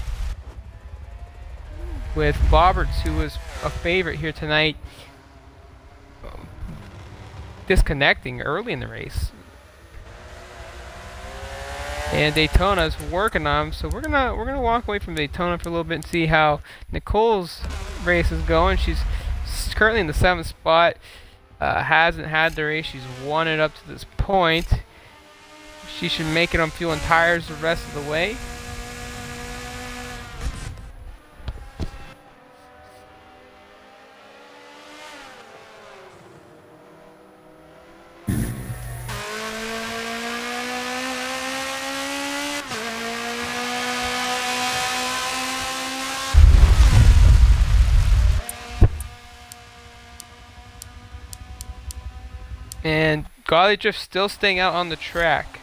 with Bobberts, who was a favorite here tonight, disconnecting early in the race. And Daytona's working on him, so we're gonna walk away from Daytona for a little bit and see how Nicole's race is going. She's currently in the 7th spot. Hasn't had the race. She's won it up to this point. She should make it on fuel and tires the rest of the way. And Godly Drift still staying out on the track.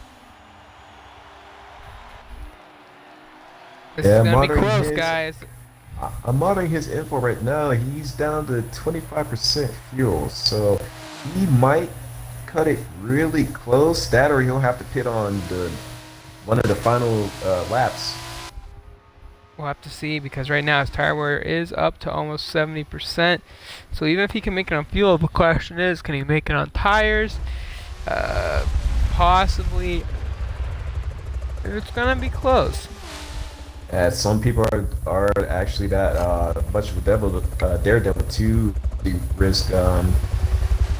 This is gonna be close, guys. I'm monitoring his info right now. He's down to 25% fuel, so he might cut it really close. That, or he'll have to pit on one of the final laps. We'll have to see, because right now his tire wear is up to almost 70%. So even if he can make it on fuel, the question is, can he make it on tires? Possibly. It's gonna be close. Some people are actually that much of a daredevil to risk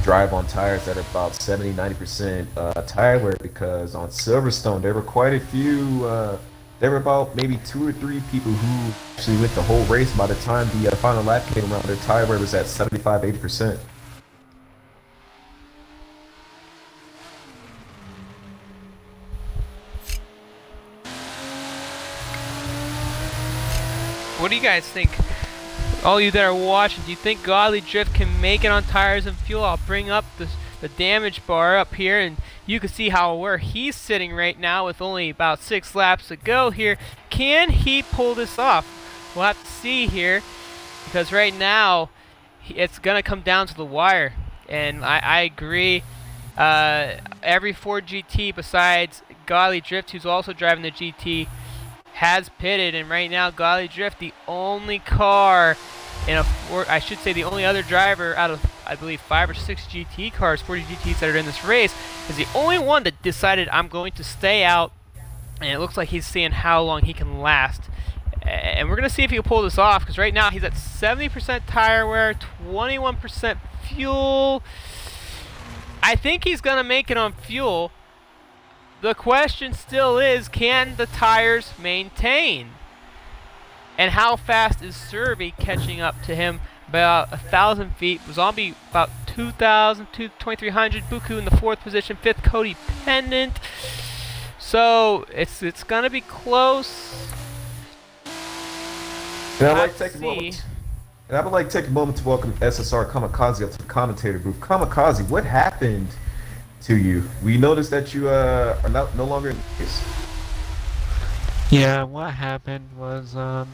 drive on tires that are about 70-90% tire wear, because on Silverstone there were quite a few. There were about maybe 2 or 3 people who actually went the whole race. By the time the final lap came around, their tire wear was at 75-80%. What do you guys think? All you that are watching, do you think Godly Drift can make it on tires and fuel? I'll bring up the damage bar up here, and you can see where he's sitting right now with only about 6 laps to go here. Can he pull this off? We'll have to see here, because right now it's going to come down to the wire. And I agree. Every Ford GT besides Godly Drift, who's also driving the GT, has pitted, and right now Godly Drift, the only car in a Ford, I should say the only other driver out of, I believe, 5 or 6 GT cars, 40 GTs that are in this race, is the only one that decided, I'm going to stay out, and it looks like he's seeing how long he can last. And we're going to see if he can pull this off, because right now he's at 70% tire wear, 21% fuel. I think he's going to make it on fuel. The question still is, can the tires maintain? And how fast is Survey catching up to him? About 1,000 feet. Zombie about 2,000, 2,300. Buku in the 4th position. 5th, Cody Pendant. So it's gonna be close. And I would like to take a moment to welcome SSR Kamikaze up to the commentator booth. Kamikaze, what happened to you? We noticed that you are no longer in the race. Yeah, what happened was, I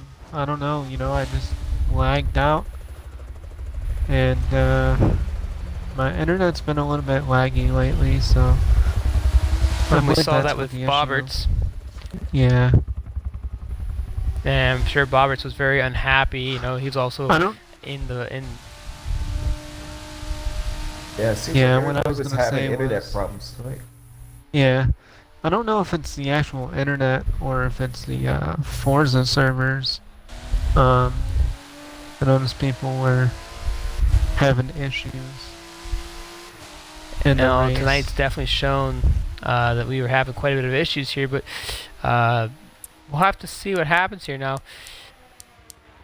don't know, I just lagged out, and my internet's been a little bit laggy lately, so... And we saw that with Bobberts. Yeah. And I'm sure Bobberts was very unhappy, he's also in the... Yeah, what I was going to say internet was, problems, right? Yeah, I don't know if it's the actual internet or if it's the Forza servers. I noticed people were having issues. Tonight's definitely shown that we were having quite a bit of issues here, but we'll have to see what happens here now.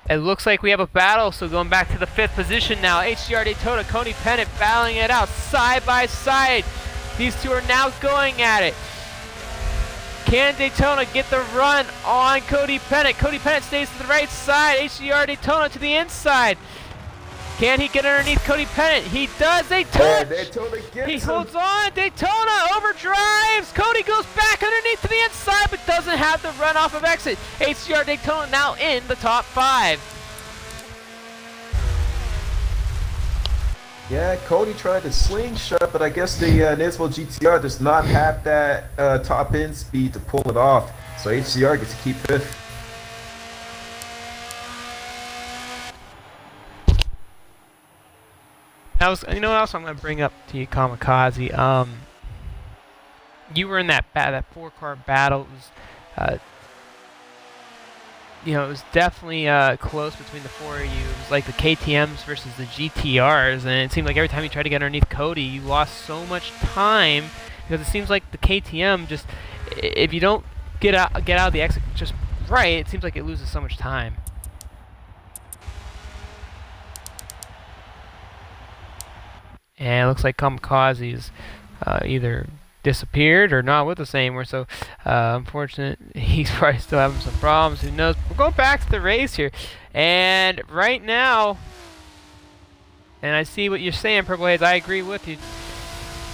It looks like we have a battle, so going back to the 5th position now. HDR Daytona, Cody Pennant battling it out side by side. These two are now going at it. Can Daytona get the run on Cody Pennant? Cody Pennant stays to the right side. HDR Daytona to the inside. Can he get underneath Cody Pennant? He does. They touch. Yeah, Daytona gets He him. holds on. Daytona overdrives. Cody goes back underneath to the inside, but doesn't have the run off of exit. HCR Daytona now in the top 5. Yeah, Cody tried to slingshot, but I guess the Nismo GTR does not have that top end speed to pull it off. So HCR gets to keep 5th. You know what else I'm going to bring up to you, Kamikaze? You were in that 4-car battle. It was, you know, it was definitely close between the 4 of you. It was like the KTMs versus the GTRs, and it seemed like every time you tried to get underneath Cody, you lost so much time because it seems like the KTM just, if you don't get out of the exit just right, it seems like it loses so much time. And it looks like Kamikaze's either disappeared or not with us anymore, so unfortunate. He's probably still having some problems. Who knows? We're going back to the race here, and right now, and I see what you're saying, Purple Haze. I agree with you.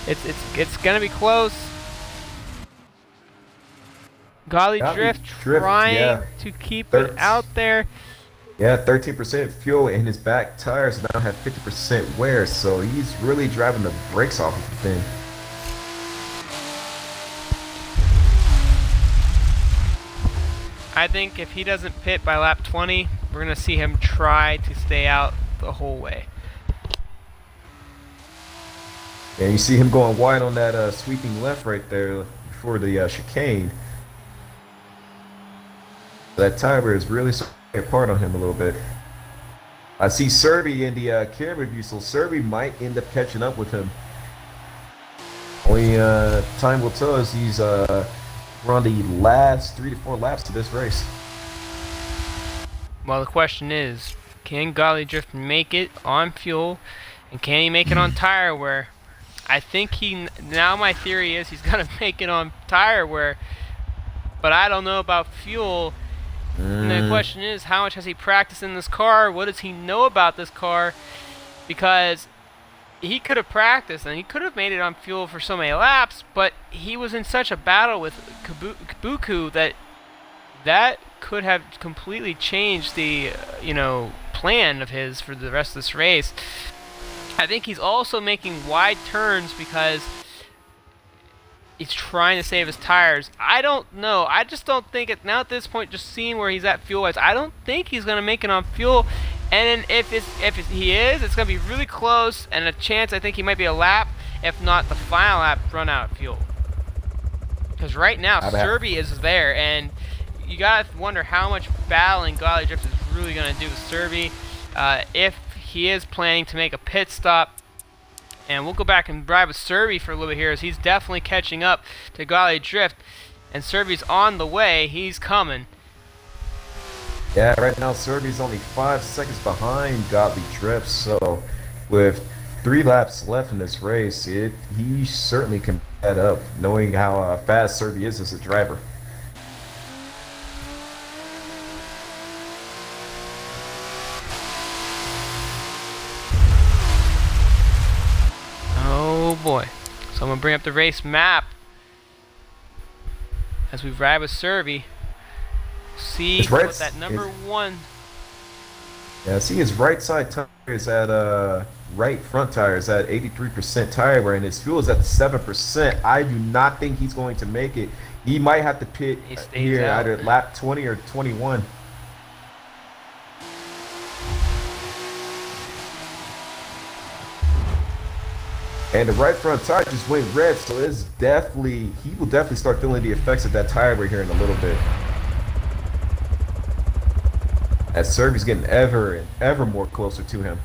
It's gonna be close. Golly Drift trying to keep it out there. Yeah, 13% fuel in his back tires now have 50% wear, so he's really driving the brakes off of the thing. I think if he doesn't pit by lap 20, we're going to see him try to stay out the whole way. Yeah, you see him going wide on that sweeping left right there before the chicane. That tire is really apart on him a little bit. I see Serby in the camera view, so Serby might end up catching up with him. Only time will tell us. We're on the last 3 to 4 laps of this race. Well, the question is, can Golly Drift make it on fuel, and can he make it on tire wear? I think now my theory is he's gonna make it on tire wear, but I don't know about fuel. And the question is, how much has he practiced in this car? What does he know about this car? Because he could have practiced and he could have made it on fuel for so many laps, but he was in such a battle with Kabuku that could have completely changed the plan of his for the rest of this race. I think he's also making wide turns because he's trying to save his tires. I don't know. I just don't think it now at this point, just seeing where he's at fuel-wise, I don't think he's going to make it on fuel. And then if he is, it's going to be really close, and a chance I think he might be a lap, if not the final lap, run out of fuel. Because right now, Serby is there, and you got to wonder how much battling Golly Drift is really going to do with Serby. If he is planning to make a pit stop. And we'll go back and drive with Serby for a little bit here, as he's definitely catching up to Golly Drift. And Serby's on the way. He's coming. Yeah, right now Serby's only 5 seconds behind Golly Drift. So with 3 laps left in this race, he certainly can head up, knowing how fast Serby is as a driver. Oh boy. So I'm going to bring up the race map as we ride with Serby. See what that number 1. Yeah, see his right side tires at right front tires at 83% tire wear, and his fuel is at 7%. I do not think he's going to make it. He might have to pit here either at lap 20 or 21. And the right front tire just went red, so he will definitely start feeling the effects of that tire wear here in a little bit. As Serby's getting ever and ever more closer to him.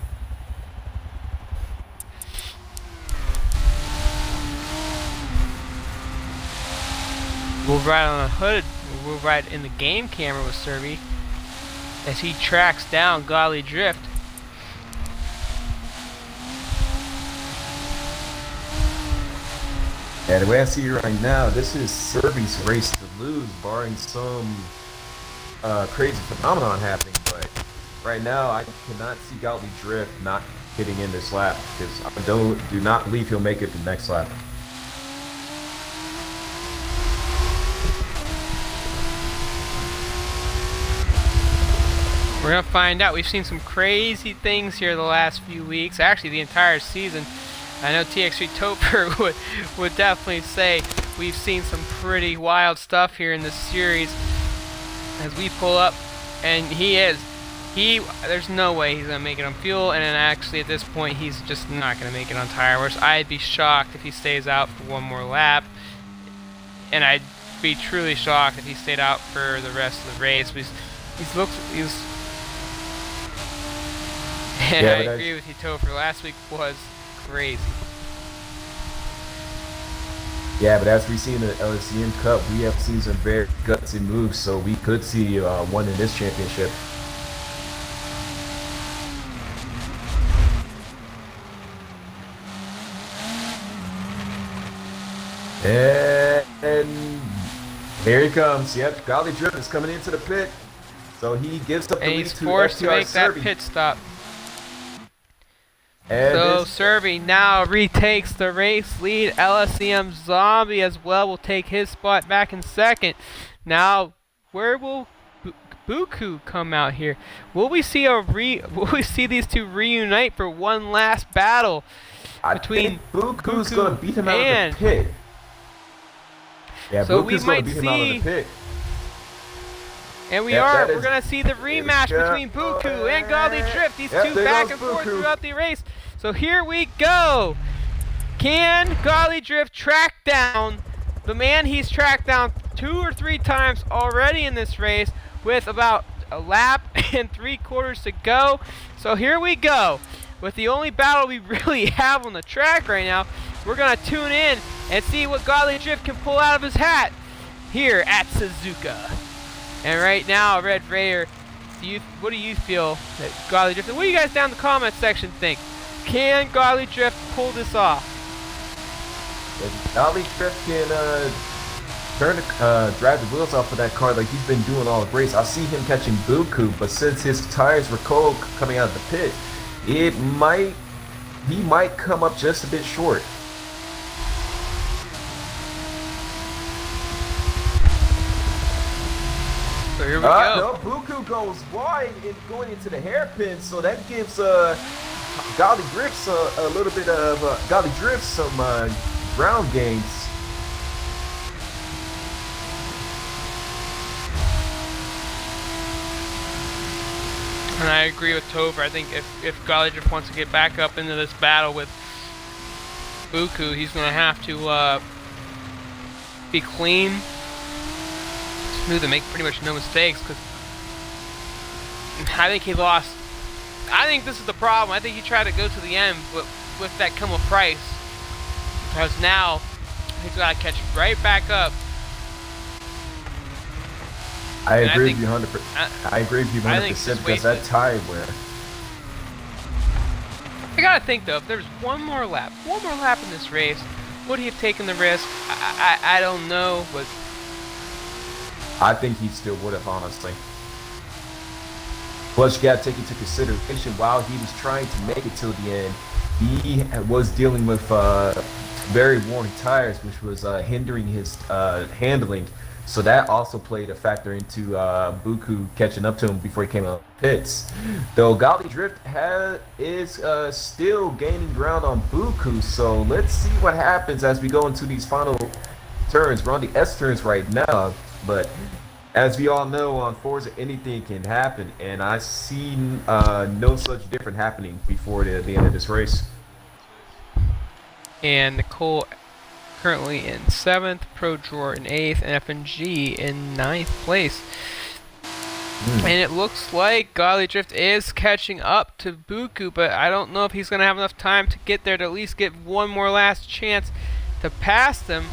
We'll ride on a hood, we'll ride in the game camera with Serby as he tracks down Golly Drift. Yeah, the way I see it right now, this is Serby's race to lose, barring some crazy phenomenon happening. But right now, I cannot see Godly Drift not getting in this lap because I do not believe he'll make it the next lap. We're gonna find out. We've seen some crazy things here the last few weeks, actually the entire season. I know TX3 Topher would definitely say we've seen some pretty wild stuff here in this series as we pull up, and there's no way he's gonna make it on fuel, and then actually at this point he's just not gonna make it on tire, whereas I'd be shocked if he stays out for one more lap, and I'd be truly shocked if he stayed out for the rest of the race. And yeah, I agree with you, Topher. Last week was crazy. Yeah, but as we see in the LCM Cup, we have seen some very gutsy moves, so we could see one in this championship. And here he comes. Yep, Godly Drift is coming into the pit. So he gives up the lead he's to forced to make that Serby. pit stop. And so Serby now retakes the race lead. LSCM Zombie as well will take his spot back in second. Now, where will Buku come out here? Will we see these two reunite for one last battle between Buku's going to beat him out of the pit? Yeah, so Buku's we might beat him out of the pit. And we're going to see the rematch between Buku and Godly Drift. These two back and forth throughout the race. So here we go. Can Godly Drift track down the man he's tracked down 2 or 3 times already in this race with about a lap and 3/4 to go? So here we go. With the only battle we really have on the track right now, we're going to tune in and see what Godly Drift can pull out of his hat here at Suzuka. And right now, Red Raider, what do you feel that Godly Drift? What do you guys down in the comment section think? Can Godly Drift pull this off? If Godly Drift can drive the wheels off of that car like he's been doing all the race, I see him catching Buku, but since his tires were cold coming out of the pit, he might come up just a bit short. So here we go. No, Buku goes wide and going into the hairpin, so that gives Godly Drift a little bit of Godly Drift some ground gains. And I agree with Topher. I think if Godly Drift wants to get back up into this battle with Buku, he's going to have to be clean, smooth, and make pretty much no mistakes, because I think he lost. I think this is the problem. I think he tried to go to the end, but with that come a price, because now he's got to catch right back up. I agree with you 100%. I agree with you 100% because that tire wear. I gotta think though, if there was one more lap in this race, would he have taken the risk? I don't know, but I think he still would have, honestly. Plus, you gotta take into consideration while he was trying to make it till the end, he was dealing with very worn tires, which was hindering his handling. So that also played a factor into Buku catching up to him before he came out of the pits. Though Godly Drift is still gaining ground on Buku, so let's see what happens as we go into these final turns. We're on the S turns right now, but as we all know, on Forza anything can happen, and I see no such different happening before the end of this race. And Nicole currently in 7th, Pro Drawer in 8th, and FNG in 9th place. And it looks like Godly Drift is catching up to Buku, but I don't know if he's going to have enough time to get there to at least get one more last chance to pass them.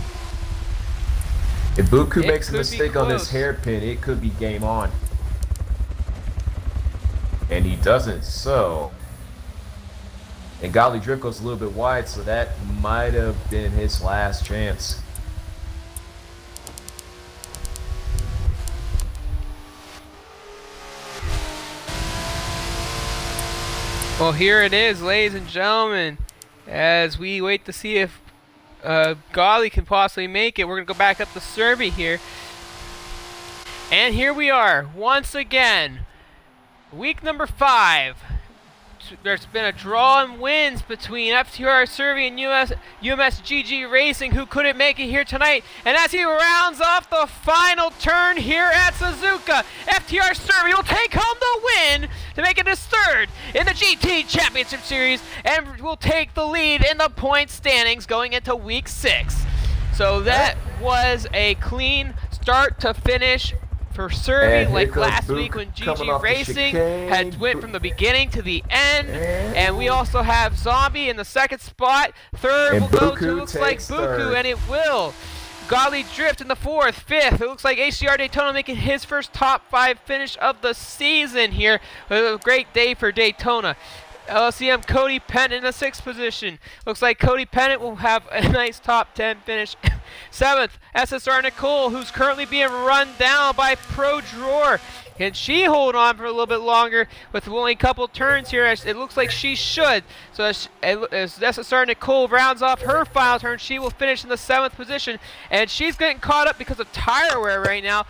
If Buku makes a mistake on this hairpin, it could be game on. And he doesn't, so... And Godly Drift goes a little bit wide, so that might have been his last chance. Well, here it is, ladies and gentlemen, as we wait to see if Golly can possibly make it. We're going to go back up the survey here. And here we are, once again, week number 5. There's been a draw in wins between FTR Survey and UMSGG Racing, who couldn't make it here tonight. And as he rounds off the final turn here at Suzuka, FTR Survey will take home the win to make it his 3rd in the GT Championship Series and will take the lead in the point standings going into week 6. So that was a clean start to finish for Survey, like last week when GG Racing had went from the beginning to the end. And we also have Zombie in the 2nd spot. 3rd will go to, looks like Buku, and it will. Golly Drift in the 4th. 5th, it looks like HCR Daytona making his first top 5 finish of the season here. A great day for Daytona. LCM Cody Pennant in the 6th position. Looks like Cody Pennant will have a nice top 10 finish. 7th, SSR Nicole, who's currently being run down by Pro Drawer. Can she hold on for a little bit longer with only a couple turns here? It looks like she should. So as SSR Nicole rounds off her final turn, she will finish in the 7th position. And she's getting caught up because of tire wear right now.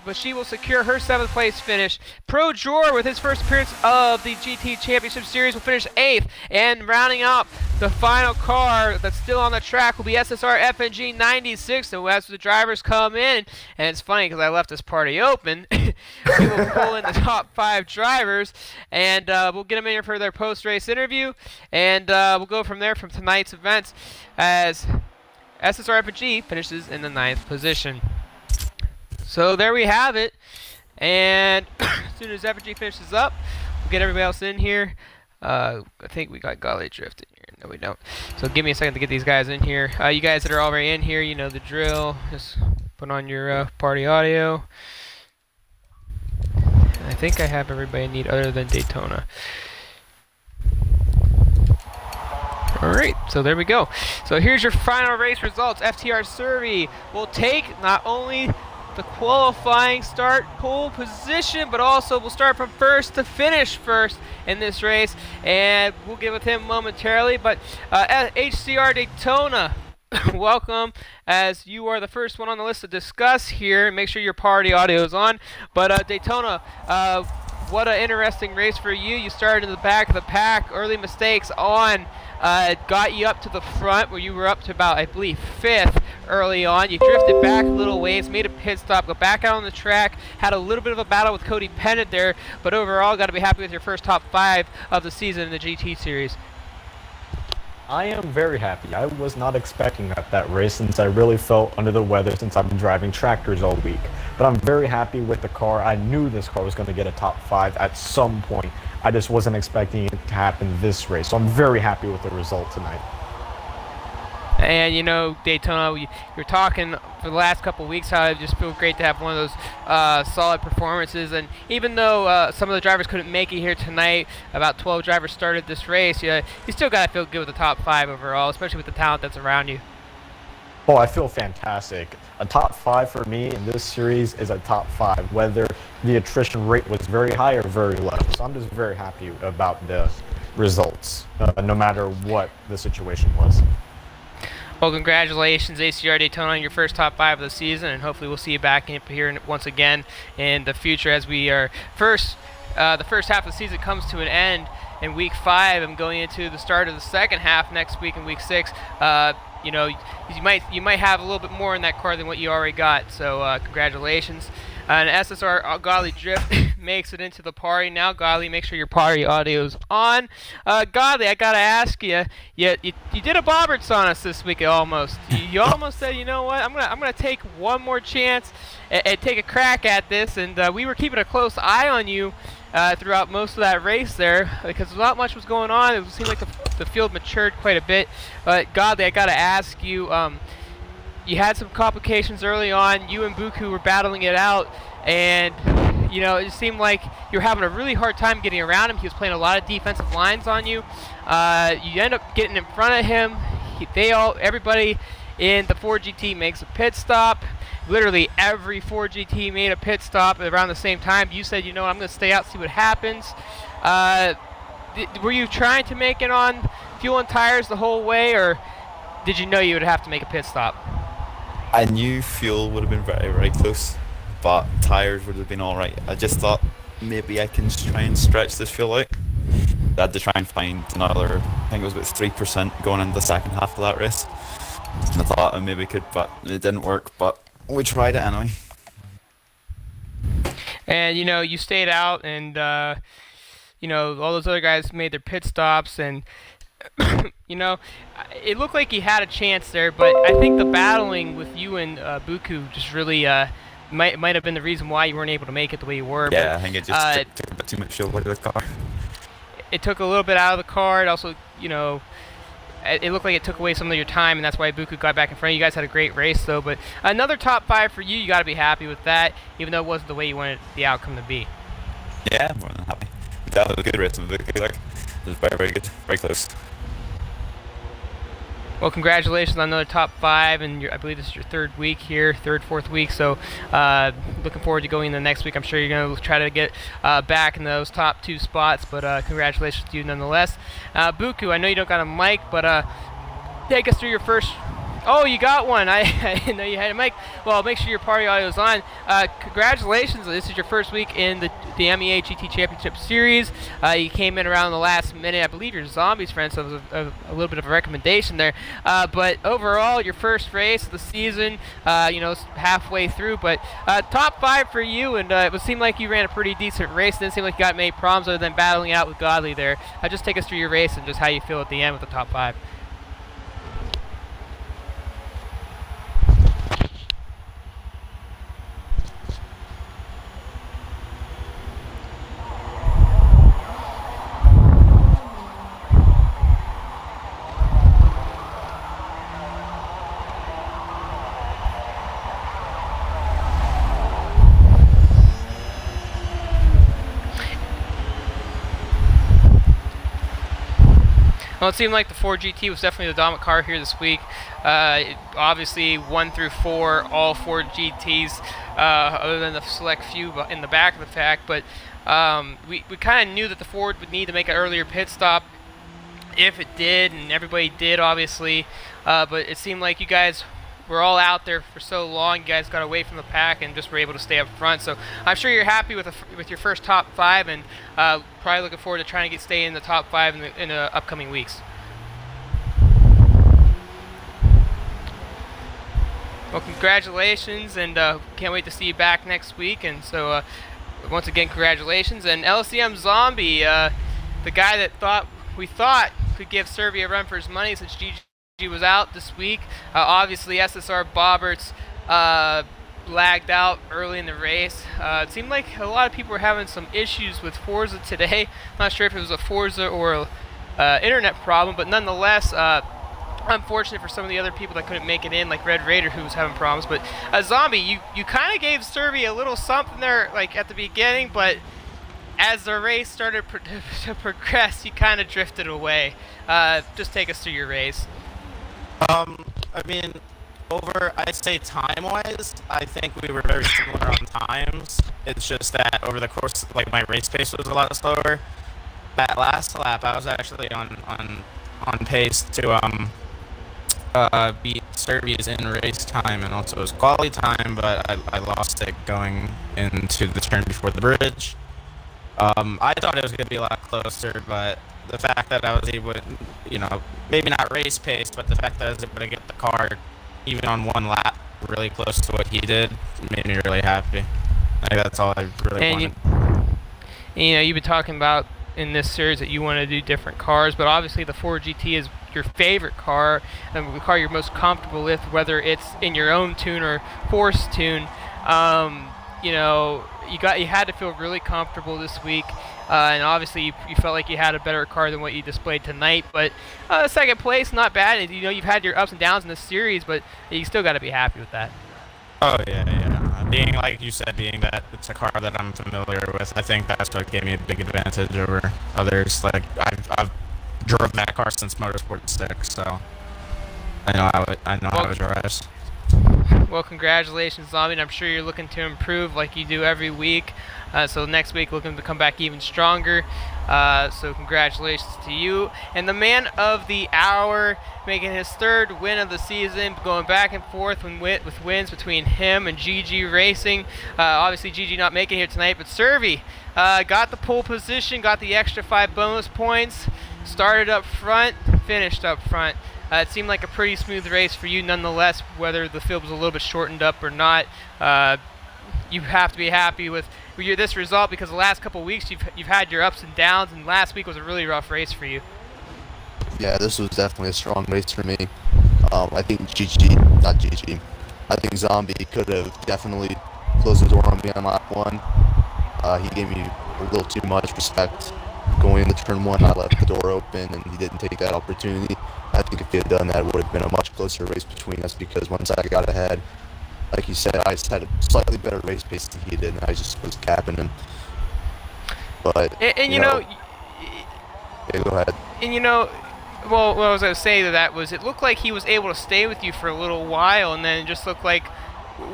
But she will secure her 7th place finish. Pro Drawer, with his first appearance of the GT Championship Series, will finish 8th. And rounding up the final car that's still on the track will be SSR FNG 96. So as the drivers come in, and it's funny because I left this party open, we will pull in the top 5 drivers, and we'll get them in here for their post-race interview, and we'll go from there from tonight's events as SSR FNG finishes in the 9th position. So there we have it, and as soon as FG finishes up, we'll get everybody else in here. I think we got Golly Drift in here. No, we don't. So give me a second to get these guys in here. You guys that are already in here, you know the drill. Just put on your party audio. And I think I have everybody I need other than Daytona. Alright, so there we go. So here's your final race results. FTR Survey will take not only the qualifying start pole position, but also we'll start from 1st to finish 1st in this race, and we'll get with him momentarily. But HCR Daytona, welcome, as you are the first one on the list to discuss here. Make sure your party audio is on. But Daytona, what an interesting race for you. You started in the back of the pack. Early mistakes on got you up to the front, where you were up to about, I believe, 5th early on. You drifted back a little ways, made a pit stop, go back out on the track, had a little bit of a battle with Cody Pennant there, but overall got to be happy with your first top 5 of the season in the GT Series. I am very happy. I was not expecting that race, since I really felt under the weather since I've been driving tractors all week. But I'm very happy with the car. I knew this car was going to get a top 5 at some point. I just wasn't expecting it to happen this race. So I'm very happy with the result tonight. And you know, Daytona, you're talking for the last couple of weeks how it just feels great to have one of those solid performances. And even though some of the drivers couldn't make it here tonight, about 12 drivers started this race, you still got to feel good with the top 5 overall, especially with the talent that's around you. Oh, I feel fantastic. A top 5 for me in this series is a top 5, whether the attrition rate was very high or very low. So I'm just very happy about the results, no matter what the situation was. Well, congratulations, ACR Daytona, on your first top 5 of the season, and hopefully we'll see you back here once again in the future as we are the first half of the season comes to an end in week 5 and going into the start of the second half next week in week 6. You know, you might have a little bit more in that car than what you already got. So congratulations. And SSR Golly Drift makes it into the party now. Golly, make sure your party audio's on. Golly, I gotta ask you, you did a Bobberts on us this week almost. You almost said, you know what, I'm gonna take one more chance and take a crack at this. And we were keeping a close eye on you throughout most of that race there, because not much was going on. It seemed like the field matured quite a bit. But Golly, I gotta ask you, you had some complications early on. You and Buku were battling it out, and you know, it seemed like you were having a really hard time getting around him. He was playing a lot of defensive lines on you. You end up getting in front of him. Everybody in the 4GT makes a pit stop. Literally every 4GT made a pit stop around the same time. You said, you know, I'm going to stay out, see what happens. were you trying to make it on fuel and tires the whole way, or did you know you would have to make a pit stop? I knew fuel would have been very, very close, but tires would have been alright. I just thought maybe I can try and stretch this fuel out. I had to try and find another, I think it was about 3% going into the second half of that race. And I thought I maybe could, but it didn't work, but we tried it anyway. And, you know, you stayed out, and, you know, all those other guys made their pit stops, and, you know, it looked like you had a chance there, but I think the battling with you and Buku just really might have been the reason why you weren't able to make it the way you were. Yeah, but, I think it just took a bit too much fuel out of the car. It took a little bit out of the car. It also, you know, it looked like it took away some of your time, and that's why Buku got back in front of you. You guys had a great race, though. But another top 5 for you. You got to be happy with that, even though it wasn't the way you wanted the outcome to be. Yeah, more than happy. That was a good race with Buku. Like, it was very, very good, very close. Well, congratulations on another top 5, and I believe this is your 3rd week here, 3rd, 4th week. So, looking forward to going in the next week. I'm sure you're going to try to get back in those top 2 spots, but congratulations to you nonetheless. Buku, I know you don't got a mic, but take us through your first. Oh, you got one. I didn't know you had a mic. Well, make sure your party audio is on. Congratulations. This is your first week in the MEA GT Championship Series. You came in around the last minute. I believe you're Zombies friend, so it was a little bit of a recommendation there. But overall, your first race of the season, you know, halfway through. But top 5 for you, and it would seem like you ran a pretty decent race. It didn't seem like you got many problems other than battling out with Godly there. Just take us through your race and just how you feel at the end with the top 5. Well, it seemed like the Ford GT was definitely the dominant car here this week. Obviously, 1 through 4, all Ford GTs, other than the select few in the back of the pack. But we kind of knew that the Ford would need to make an earlier pit stop if it did, and everybody did, obviously. But it seemed like you guys were all out there for so long. You guys got away from the pack and just were able to stay up front. So I'm sure you're happy with your first top 5, and probably looking forward to trying to stay in the top 5 in the upcoming weeks. Well, congratulations, and can't wait to see you back next week. And so once again, congratulations. And LCM Zombie, the guy that we thought could give Serby a run for his money since GG was out this week. Obviously, SSR Bobberts lagged out early in the race. It seemed like a lot of people were having some issues with Forza today. I'm not sure if it was a Forza or internet problem, but nonetheless, unfortunate for some of the other people that couldn't make it in, like Red Raider, who was having problems. But Zombie, you kind of gave Serby a little something there, like at the beginning, but as the race started to progress, you kind of drifted away. Just take us through your race. I mean, I'd say time-wise, I think we were very similar on times. It's just that over the course, like, my race pace was a lot slower. That last lap, I was actually on pace to beat Serby's in race time and also his quality time, but I lost it going into the turn before the bridge. I thought it was going to be a lot closer, but the fact that I was able to, you know, maybe not race pace, but the fact that I was able to get the car even on 1 lap really close to what he did made me really happy. I think that's all I really wanted. You know, you've been talking about in this series that you want to do different cars, but obviously the Ford GT is your favorite car and the car you're most comfortable with, whether it's in your own tune or forced tune. You know, you had to feel really comfortable this week, and obviously you felt like you had a better car than what you displayed tonight. But second place, not bad. You know, you've had your ups and downs in this series, but you still got to be happy with that. Oh yeah. Being, like you said, being that it's a car that I'm familiar with, I think that's what gave me a big advantage over others. Like I've drove that car since Motorsport 6, so I know how it drives. Well, congratulations, Zombie. And I'm sure you're looking to improve like you do every week. So next week, looking to come back even stronger. So congratulations to you. And the man of the hour, making his 3rd win of the season, going back and forth with wins between him and GG Racing. Obviously, GG not making it here tonight, but Servy got the pole position, got the extra 5 bonus points, started up front, finished up front. It seemed like a pretty smooth race for you nonetheless, whether the field was a little bit shortened up or not. You have to be happy with this result, because the last couple of weeks you've had your ups and downs, and last week was a really rough race for you. Yeah, this was definitely a strong race for me. I think I think Zombie could have definitely closed the door on me on lap 1. He gave me a little too much respect. Going into turn 1, I left the door open, and he didn't take that opportunity. I think if he had done that, it would have been a much closer race between us, because once I got ahead, like you said, I just had a slightly better race pace than he did, and I just was capping him. But and you know, yeah, go ahead. And you know, well, what I was going to say to that was, it looked like he was able to stay with you for a little while, and then it just looked like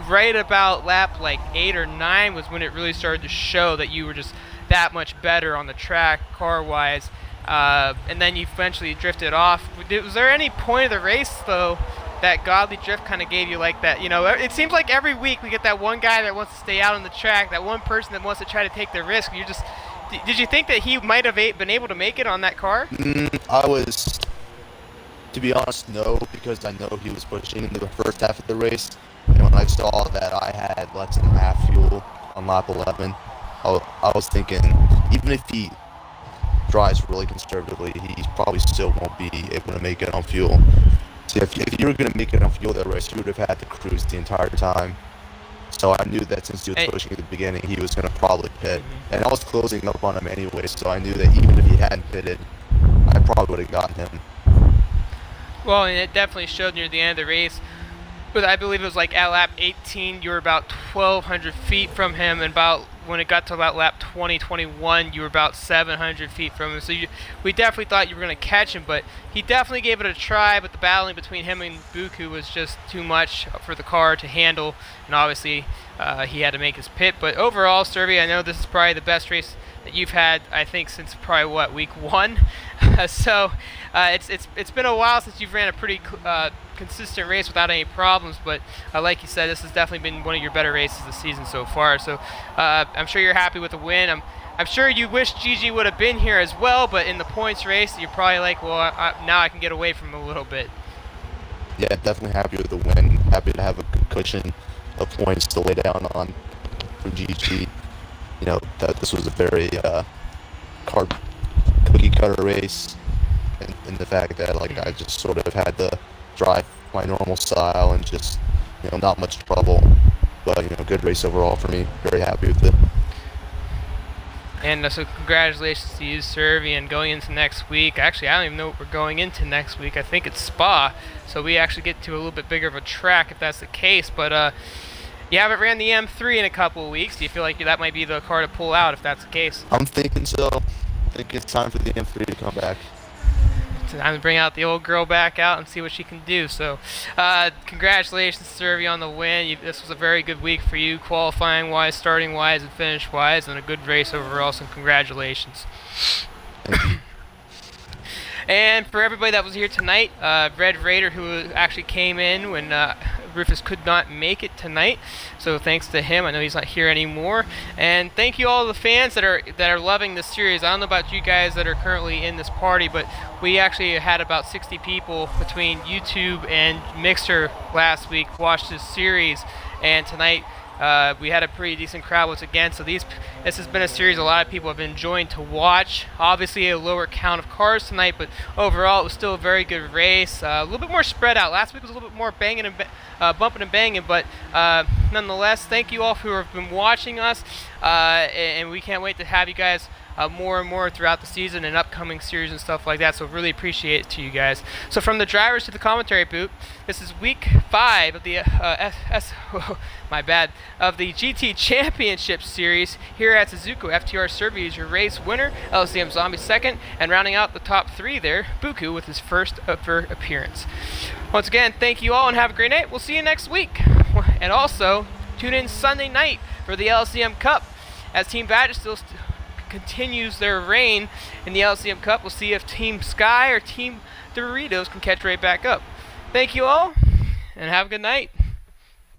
right about lap like 8 or 9 was when it really started to show that you were just that much better on the track car-wise. And then you eventually drifted off. Was there any point of the race, though, that godly drift kind of gave you like that? You know, it seems like every week we get that one guy that wants to stay out on the track, that one person that wants to try to take the risk. You're just, did you think that he might have been able to make it on that car? I was, to be honest, no, because I know he was pushing into the first half of the race. And when I saw that I had less than half fuel on lap 11, I was thinking, even if he drives really conservatively, he probably still won't be able to make it on fuel. So if you were going to make it on fuel that race, you would have had to cruise the entire time. So I knew that since he was pushing at the beginning, he was going to probably pit. And I was closing up on him anyway, so I knew that even if he hadn't pitted, I probably would have gotten him. Well, and it definitely showed near the end of the race. But I believe it was like at lap 18, you were about 1,200 feet from him, and about when it got to about lap 20, 21, you were about 700 feet from him. So we definitely thought you were going to catch him, but he definitely gave it a try, but the battling between him and Buku was just too much for the car to handle, and obviously he had to make his pit. But overall, Servy, I know this is probably the best race that you've had, I think, since probably, what, week 1? So it's been a while since you've ran a pretty consistent race without any problems, but like you said, this has definitely been one of your better races this season so far. So I'm sure you're happy with the win. I'm sure you wish GG would have been here as well, but in the points race, you're probably like, well, now I can get away from him a little bit. Yeah, definitely happy with the win. Happy to have a good cushion of points to lay down on for GG. You know, that this was a very cookie cutter race, and the fact that like I just sort of had to drive my normal style and just, you know, not much trouble, but, you know, good race overall for me. Very happy with it. And so congratulations to you, Servy, and going into next week. Actually, I don't even know what we're going into next week. I think it's Spa, so we actually get to a little bit bigger of a track if that's the case. But you haven't ran the M3 in a couple of weeks. Do you feel like that might be the car to pull out if that's the case? I'm thinking so. I think it's time for the M3 to come back. Time to bring out the old girl back out and see what she can do. So congratulations, Servy, on the win. This was a very good week for you, qualifying wise, starting wise, and finish wise, and a good race overall, so congratulations. And for everybody that was here tonight, Red Raider, who actually came in when Rufus could not make it tonight, so thanks to him. I know he's not here anymore. And thank you all the fans that are loving this series. I don't know about you guys that are currently in this party, but we actually had about 60 people between YouTube and Mixer last week watch this series, and tonight we had a pretty decent crowd once again. So this has been a series a lot of people have been enjoying to watch. Obviously a lower count of cars tonight, but overall it was still a very good race. A little bit more spread out. Last week was a little bit more banging and bumping and banging, but nonetheless, thank you all who have been watching us, and we can't wait to have you guys more and more throughout the season and upcoming series and stuff like that, so really appreciate it to you guys. So from the drivers to the commentary booth, this is week 5 of the of the GT Championship Series here at Suzuka. FTR Servy is your race winner, LCM Zombie second, and rounding out the top 3 there, Buku with his first ever appearance. Once again, thank you all and have a great night. We'll see you next week. And also, tune in Sunday night for the LCM Cup. As Team Badger still continues their reign in the LCM Cup, we'll see if Team Sky or Team Doritos can catch right back up. Thank you all, and have a good night.